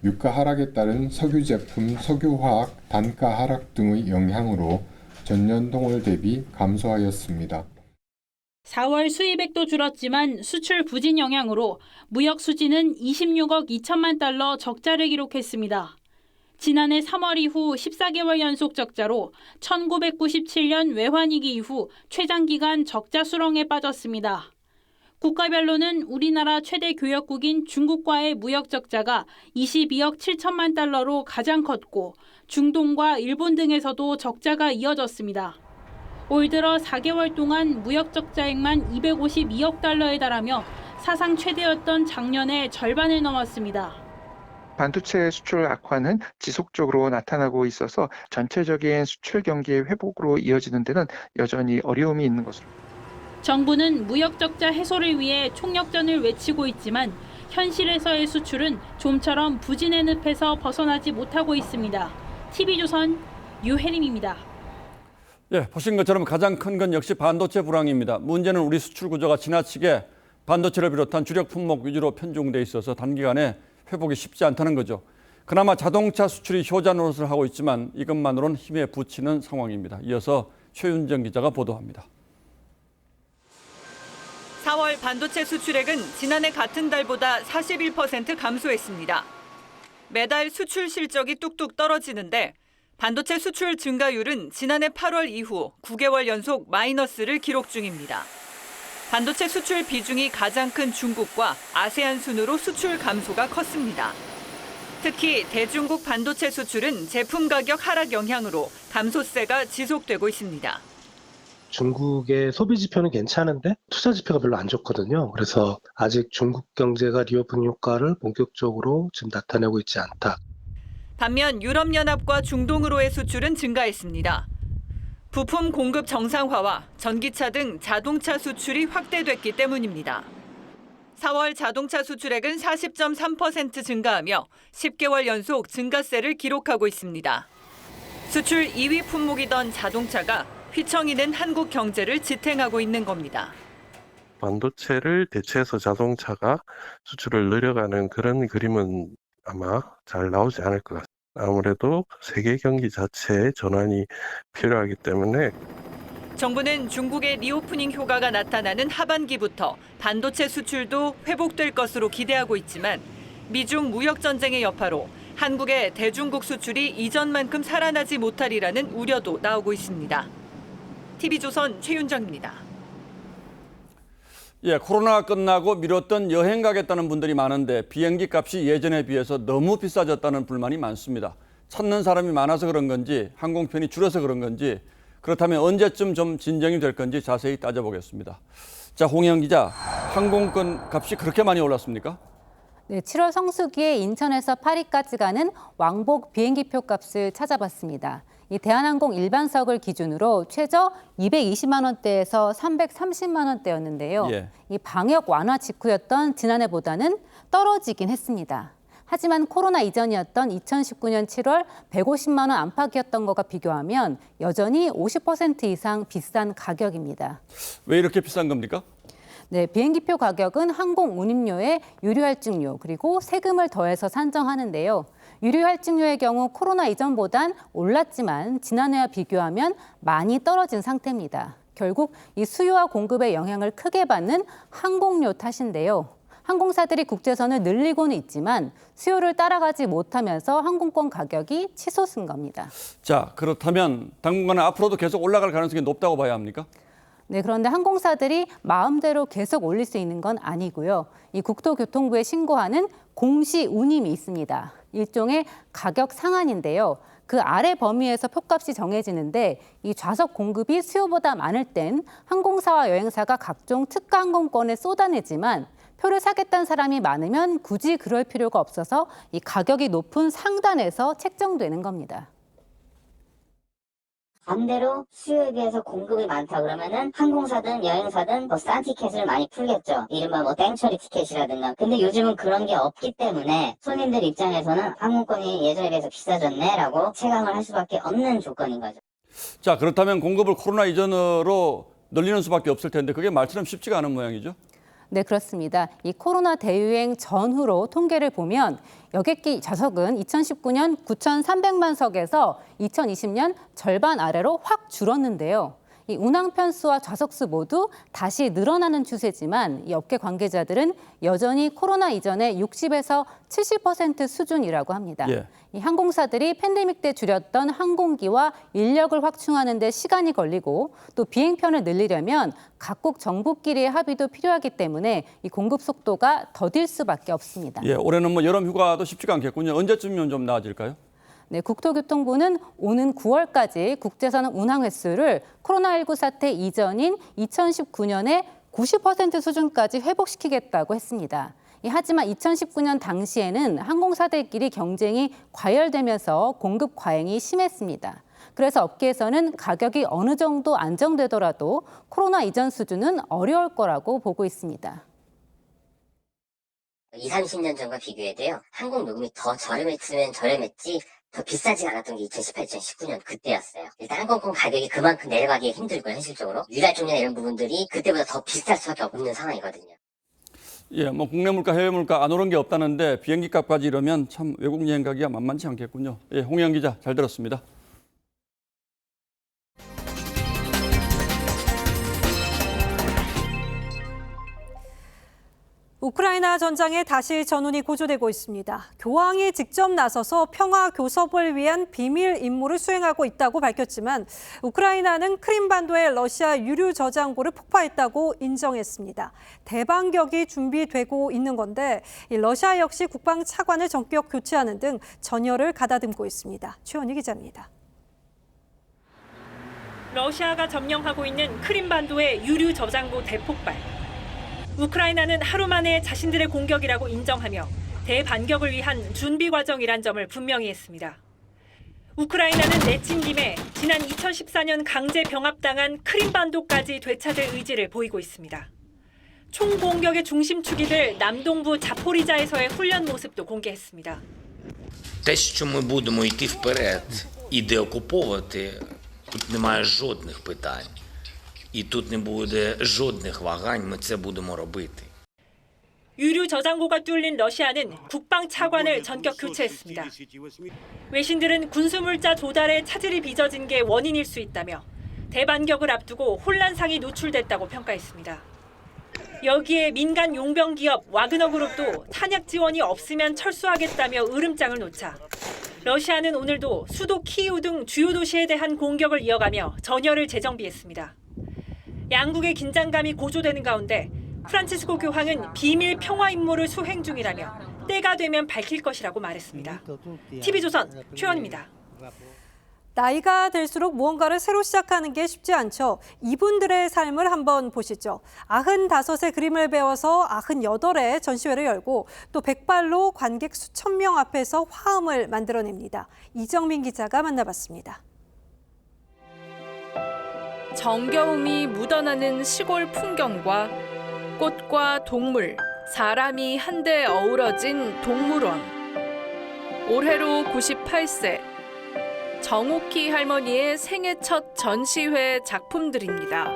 유가 하락에 따른 석유 제품, 석유화학 단가 하락 등의 영향으로 전년 동월 대비 감소하였습니다. 4월 수입액도 줄었지만 수출 부진 영향으로 무역 수지는 26억 2천만 달러 적자를 기록했습니다. 지난해 3월 이후 14개월 연속 적자로 1997년 외환위기 이후 최장기간 적자 수렁에 빠졌습니다. 국가별로는 우리나라 최대 교역국인 중국과의 무역 적자가 22억 7천만 달러로 가장 컸고 중동과 일본 등에서도 적자가 이어졌습니다. 올 들어 4개월 동안 무역 적자액만 252억 달러에 달하며 사상 최대였던 작년의 절반을 넘었습니다. 반도체 수출 악화는 지속적으로 나타나고 있어서 전체적인 수출 경기의 회복으로 이어지는 데는 여전히 어려움이 있는 것으로. 정부는 무역 적자 해소를 위해 총력전을 외치고 있지만 현실에서의 수출은 좀처럼 부진의 늪에서 벗어나지 못하고 있습니다. TV조선 유혜림입니다. 예, 보신 것처럼 가장 큰 건 역시 반도체 불황입니다. 문제는 우리 수출 구조가 지나치게 반도체를 비롯한 주력 품목 위주로 편중돼 있어서 단기간에 회복이 쉽지 않다는 거죠. 그나마 자동차 수출이 효자 노릇을 하고 있지만 이것만으로는 힘에 부치는 상황입니다. 이어서 최윤정 기자가 보도합니다. 4월 반도체 수출액은 지난해 같은 달보다 41% 감소했습니다. 매달 수출 실적이 뚝뚝 떨어지는데 반도체 수출 증가율은 지난해 8월 이후 9개월 연속 마이너스를 기록 중입니다. 반도체 수출 비중이 가장 큰 중국과 아세안 순으로 수출 감소가 컸습니다. 특히 대중국 반도체 수출은 제품 가격 하락 영향으로 감소세가 지속되고 있습니다. 중국의 소비 지표는 괜찮은데 투자 지표가 별로 안 좋거든요. 그래서 아직 중국 경제가 리오프닝 효과를 본격적으로 지금 나타내고 있지 않다. 반면 유럽연합과 중동으로의 수출은 증가했습니다. 부품 공급 정상화와 전기차 등 자동차 수출이 확대됐기 때문입니다. 4월 자동차 수출액은 40.3% 증가하며 10개월 연속 증가세를 기록하고 있습니다. 수출 2위 품목이던 자동차가 휘청이는 한국 경제를 지탱하고 있는 겁니다. 반도체를 대체해서 자동차가 수출을 늘려가는 그런 그림은 아마 잘 나오지 않을 것 같습니다. 아무래도 세계 경기 자체의 전환이 필요하기 때문에 정부는 중국의 리오프닝 효과가 나타나는 하반기부터 반도체 수출도 회복될 것으로 기대하고 있지만 미중 무역 전쟁의 여파로 한국의 대중국 수출이 이전만큼 살아나지 못하리라는 우려도 나오고 있습니다. TV조선 최윤정입니다. 예, 코로나 끝나고 미뤘던 여행 가겠다는 분들이 많은데 비행기 값이 예전에 비해서 너무 비싸졌다는 불만이 많습니다. 찾는 사람이 많아서 그런 건지 항공편이 줄어서 그런 건지 그렇다면 언제쯤 좀 진정이 될 건지 자세히 따져보겠습니다. 자, 홍영 기자, 항공권 값이 그렇게 많이 올랐습니까? 네, 7월 성수기에 인천에서 파리까지 가는 왕복 비행기표 값을 찾아봤습니다. 이 대한항공 일반석을 기준으로 최저 220만 원대에서 330만 원대였는데요. 예. 이 방역 완화 직후였던 지난해보다는 떨어지긴 했습니다. 하지만 코로나 이전이었던 2019년 7월 150만 원 안팎이었던 것과 비교하면 여전히 50% 이상 비싼 가격입니다. 왜 이렇게 비싼 겁니까? 네, 비행기표 가격은 항공 운임료에 유류할증료 그리고 세금을 더해서 산정하는데요. 유류할증료의 경우 코로나 이전보단 올랐지만 지난해와 비교하면 많이 떨어진 상태입니다. 결국 이 수요와 공급의 영향을 크게 받는 항공료 탓인데요. 항공사들이 국제선을 늘리고는 있지만 수요를 따라가지 못하면서 항공권 가격이 치솟은 겁니다. 자, 그렇다면 당분간은 앞으로도 계속 올라갈 가능성이 높다고 봐야 합니까? 네, 그런데 항공사들이 마음대로 계속 올릴 수 있는 건 아니고요. 이 국토교통부에 신고하는 공시 운임이 있습니다. 일종의 가격 상한인데요. 그 아래 범위에서 표값이 정해지는데 이 좌석 공급이 수요보다 많을 땐 항공사와 여행사가 각종 특가 항공권을 쏟아내지만 표를 사겠다는 사람이 많으면 굳이 그럴 필요가 없어서 이 가격이 높은 상단에서 책정되는 겁니다. 반대로 수요에 비해서 공급이 많다 그러면은 항공사든 여행사든 더 싼 티켓을 많이 풀겠죠. 이른바 뭐 땡처리 티켓이라든가. 근데 요즘은 그런 게 없기 때문에 손님들 입장에서는 항공권이 예전에 비해서 비싸졌네라고 체감을 할 수밖에 없는 조건인 거죠. 자, 그렇다면 공급을 코로나 이전으로 늘리는 수밖에 없을 텐데 그게 말처럼 쉽지가 않은 모양이죠? 네, 그렇습니다. 이 코로나 대유행 전후로 통계를 보면 여객기 좌석은 2019년 9,300만 석에서 2020년 절반 아래로 확 줄었는데요. 이 운항 편수와 좌석수 모두 다시 늘어나는 추세지만 이 업계 관계자들은 여전히 코로나 이전의 60에서 70% 수준이라고 합니다. 예. 이 항공사들이 팬데믹 때 줄였던 항공기와 인력을 확충하는 데 시간이 걸리고 또 비행편을 늘리려면 각국 정부끼리의 합의도 필요하기 때문에 이 공급 속도가 더딜 수밖에 없습니다. 예, 올해는 뭐 여름 휴가도 쉽지가 않겠군요. 언제쯤이면 좀 나아질까요? 네, 국토교통부는 오는 9월까지 국제선 운항 횟수를 코로나19 사태 이전인 2019년의 90% 수준까지 회복시키겠다고 했습니다. 하지만 2019년 당시에는 항공사들끼리 경쟁이 과열되면서 공급 과잉이 심했습니다. 그래서 업계에서는 가격이 어느 정도 안정되더라도 코로나 이전 수준은 어려울 거라고 보고 있습니다. 20, 30년 전과 비교해도요. 항공 요금이 더 저렴했지 더 비싸지 않았던 게 2018, 2019년 그때였어요. 일단 항공권 가격이 그만큼 내려가기 힘들고요. 현실적으로. 유랄증료나 이런 부분들이 그때보다 더 비쌀 수밖에 없는 상황이거든요. 예, 뭐 국내 물가, 해외 물가 안 오른 게 없다는데 비행기 값까지 이러면 참 외국 여행 가기가 만만치 않겠군요. 예, 홍영 기자 잘 들었습니다. 우크라이나 전장에 다시 전운이 고조되고 있습니다. 교황이 직접 나서서 평화 교섭을 위한 비밀 임무를 수행하고 있다고 밝혔지만 우크라이나는 크림반도의 러시아 유류 저장고를 폭파했다고 인정했습니다. 대반격이 준비되고 있는 건데 러시아 역시 국방 차관을 전격 교체하는 등 전열을 가다듬고 있습니다. 최원희 기자입니다. 러시아가 점령하고 있는 크림반도의 유류 저장고 대폭발. 우크라이나는 하루 만에 자신들의 공격이라고 인정하며 대반격을 위한 준비 과정이란 점을 분명히 했습니다. 우크라이나는 내친 김에 지난 2014년 강제 병합당한 크림반도까지 되찾을 의지를 보이고 있습니다. 총공격의 중심축이 남동부 자포리자에서의 훈련 모습도 공개했습니다. Те, що ми будемо йти вперед і деокуповувати, тут немає жодних питань. І тут не буде жодних вагань, ми це будемо робити. 유류 저장고가 뚫린 러시아는 국방 차관을 전격 교체했습니다. 외신들은 군수물자 조달에 차질이 빚어진 게 원인일 수 있다며 대반격을 앞두고 혼란상이 노출됐다고 평가했습니다. 여기에 민간 용병 기업 와그너 그룹도 탄약 지원이 없으면 철수하겠다며 으름장을 놓자 러시아는 오늘도 수도 키이우 등 주요 도시에 대한 공격을 이어가며 전열을 재정비했습니다. 양국의 긴장감이 고조되는 가운데 프란치스코 교황은 비밀 평화 임무를 수행 중이라며 때가 되면 밝힐 것이라고 말했습니다. TV조선 최원입니다. 나이가 들수록 무언가를 새로 시작하는 게 쉽지 않죠. 이분들의 삶을 한번 보시죠. 95의 그림을 배워서 98의 전시회를 열고 또 백발로 관객 수천 명 앞에서 화음을 만들어냅니다. 이정민 기자가 만나봤습니다. 정겨움이 묻어나는 시골 풍경과 꽃과 동물, 사람이 한데 어우러진 동물원. 올해로 98세. 정옥희 할머니의 생애 첫 전시회 작품들입니다.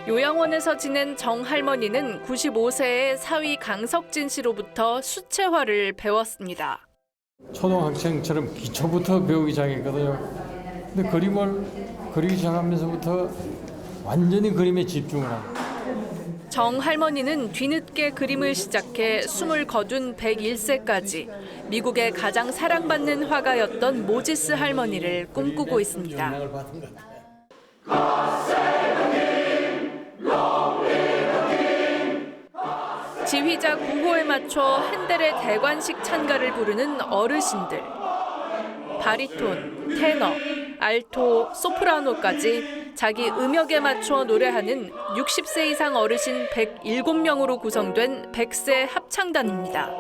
요양원에서 지낸 정 할머니는 95세의 사위 강석진 씨로부터 수채화를 배웠습니다. 초등학생처럼 기초부터 배우기 시작했거든요. 근데 그림을 그리기 시작하면서부터 완전히 그림에 집중을 하고. 정 할머니는 뒤늦게 그림을 시작해 숨을 거둔 101세까지 미국의 가장 사랑받는 화가였던 모지스 할머니를 꿈꾸고 있습니다. 지휘자 구호에 맞춰 핸델의 대관식 찬가를 부르는 어르신들. 바리톤, 테너, 알토, 소프라노까지 자기 음역에 맞춰 노래하는 60세 이상 어르신 107명으로 구성된 100세 합창단입니다.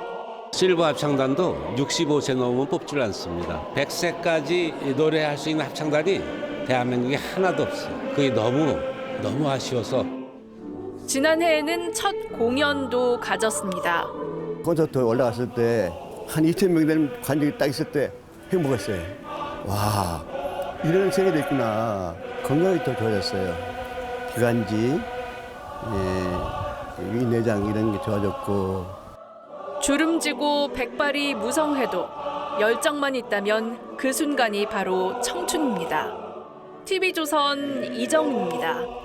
실버 합창단도 65세 넘으면 뽑질 않습니다. 100세까지 노래할 수 있는 합창단이 대한민국에 하나도 없어요. 그게 너무 아쉬워서. 지난해에는 첫 공연도 가졌습니다. 콘서트 올라갔을 때 한 2,000명 되는 관객이 딱 있을 때 행복했어요. 와, 이런 세계도 있구나. 건강이 더 좋아졌어요. 기관지, 위내장 이런 게 좋아졌고. 주름지고 백발이 무성해도 열정만 있다면 그 순간이 바로 청춘입니다. TV조선 이정입니다.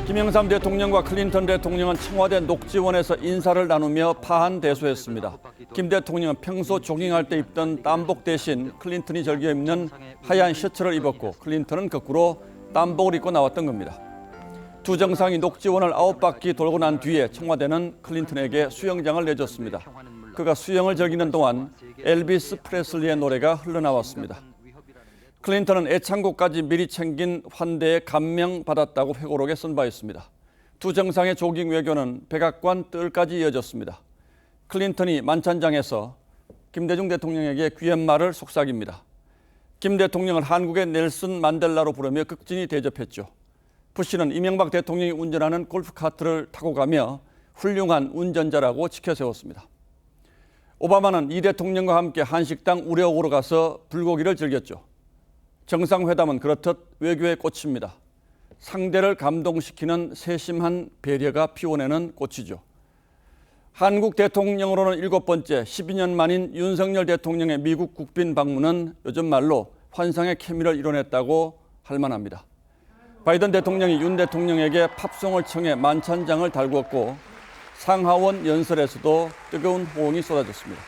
김영삼 대통령과 클린턴 대통령은 청와대 녹지원에서 인사를 나누며 파한대소했습니다. 김 대통령은 평소 조깅할 때 입던 땀복 대신 클린턴이 즐겨 입는 하얀 셔츠를 입었고 클린턴은 거꾸로 땀복을 입고 나왔던 겁니다. 두 정상이 녹지원을 9바퀴 돌고 난 뒤에 청와대는 클린턴에게 수영장을 내줬습니다. 그가 수영을 즐기는 동안 엘비스 프레슬리의 노래가 흘러나왔습니다. 클린턴은 애창곡까지 미리 챙긴 환대에 감명받았다고 회고록에 쓴 바 있습니다. 두 정상의 조깅 외교는 백악관 뜰까지 이어졌습니다. 클린턴이 만찬장에서 김대중 대통령에게 귀옛말을 속삭입니다. 김 대통령을 한국의 넬슨 만델라로 부르며 극진히 대접했죠. 부시는 이명박 대통령이 운전하는 골프카트를 타고 가며 훌륭한 운전자라고 지켜세웠습니다. 오바마는 이 대통령과 함께 한식당 우려옥으로 가서 불고기를 즐겼죠. 정상회담은 그렇듯 외교의 꽃입니다. 상대를 감동시키는 세심한 배려가 피워내는 꽃이죠. 한국 대통령으로는 7번째 12년 만인 윤석열 대통령의 미국 국빈 방문은 요즘 말로 환상의 케미를 이뤄냈다고 할 만합니다. 바이든 대통령이 윤 대통령에게 팝송을 청해 만찬장을 달구었고 상하원 연설에서도 뜨거운 호응이 쏟아졌습니다.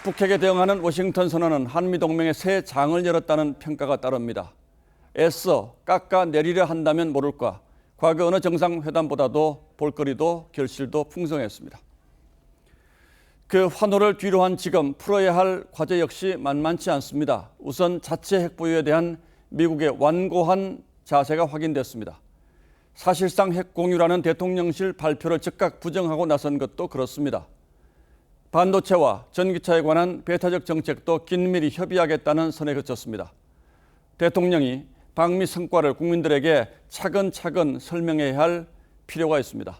북핵에 대응하는 워싱턴 선언은 한미동맹의 새 장을 열었다는 평가가 따릅니다. 애써 깎아내리려 한다면 모를까 과거 어느 정상회담보다도 볼거리도 결실도 풍성했습니다. 그 환호를 뒤로한 지금 풀어야 할 과제 역시 만만치 않습니다. 우선 자체 핵 보유에 대한 미국의 완고한 자세가 확인됐습니다. 사실상 핵 공유라는 대통령실 발표를 즉각 부정하고 나선 것도 그렇습니다. 반도체와 전기차에 관한 배타적 정책도 긴밀히 협의하겠다는 선에 그쳤습니다. 대통령이 방미 성과를 국민들에게 차근차근 설명해야 할 필요가 있습니다.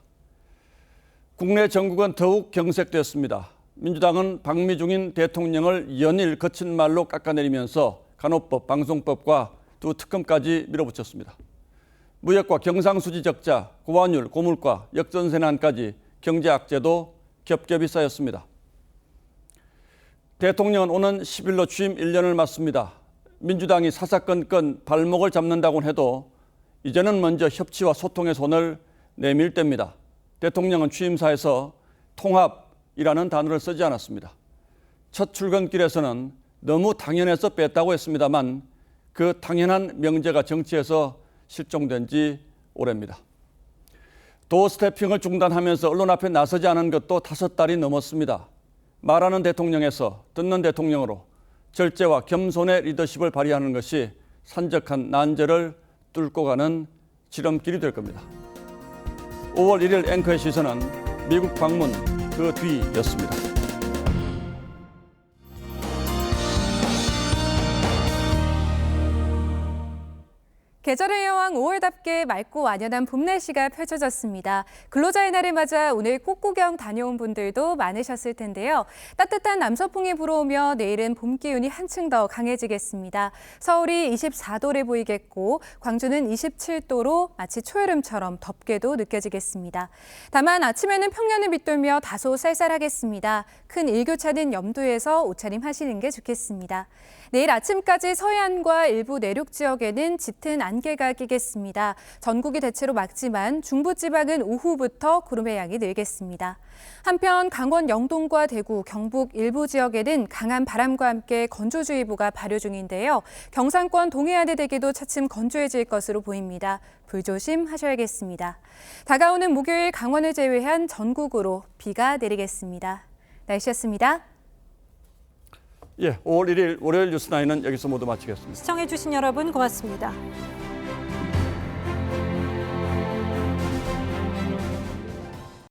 국내 정국은 더욱 경색됐습니다. 민주당은 방미 중인 대통령을 연일 거친 말로 깎아내리면서 간호법, 방송법과 두 특검까지 밀어붙였습니다. 무역과 경상수지 적자, 고환율, 고물가, 역전세난까지 경제 악재도 겹겹이 쌓였습니다. 대통령은 오는 10일로 취임 1년을 맞습니다. 민주당이 사사건건 발목을 잡는다곤 해도 이제는 먼저 협치와 소통의 손을 내밀 때입니다. 대통령은 취임사에서 통합이라는 단어를 쓰지 않았습니다. 첫 출근길에서는 너무 당연해서 뺐다고 했습니다만 그 당연한 명제가 정치에서 실종된 지 오래입니다. 도어 스태핑을 중단하면서 언론 앞에 나서지 않은 것도 5달이 넘었습니다. 말하는 대통령에서 듣는 대통령으로 절제와 겸손의 리더십을 발휘하는 것이 산적한 난제를 뚫고 가는 지름길이 될 겁니다. 5월 1일 앵커의 시선은 미국 방문 그 뒤였습니다. 계절의 여왕 5월답게 맑고 완연한 봄 날씨가 펼쳐졌습니다. 근로자의 날을 맞아 오늘 꽃구경 다녀온 분들도 많으셨을 텐데요. 따뜻한 남서풍이 불어오며 내일은 봄 기운이 한층 더 강해지겠습니다. 서울이 24도를 보이겠고 광주는 27도로 마치 초여름처럼 덥게도 느껴지겠습니다. 다만 아침에는 평년을 밑돌며 다소 쌀쌀하겠습니다. 큰 일교차는 염두에서 옷차림 하시는 게 좋겠습니다. 내일 아침까지 서해안과 일부 내륙 지역에는 짙은 안개가 끼겠습니다. 전국이 대체로 맑지만 중부지방은 오후부터 구름의 양이 늘겠습니다. 한편 강원 영동과 대구, 경북 일부 지역에는 강한 바람과 함께 건조주의보가 발효 중인데요. 경상권 동해안의 대기도 차츰 건조해질 것으로 보입니다. 불조심하셔야겠습니다. 다가오는 목요일 강원을 제외한 전국으로 비가 내리겠습니다. 날씨였습니다. 5월 1일 월요일 뉴스9는 여기서 모두 마치겠습니다. 시청해주신 여러분 고맙습니다.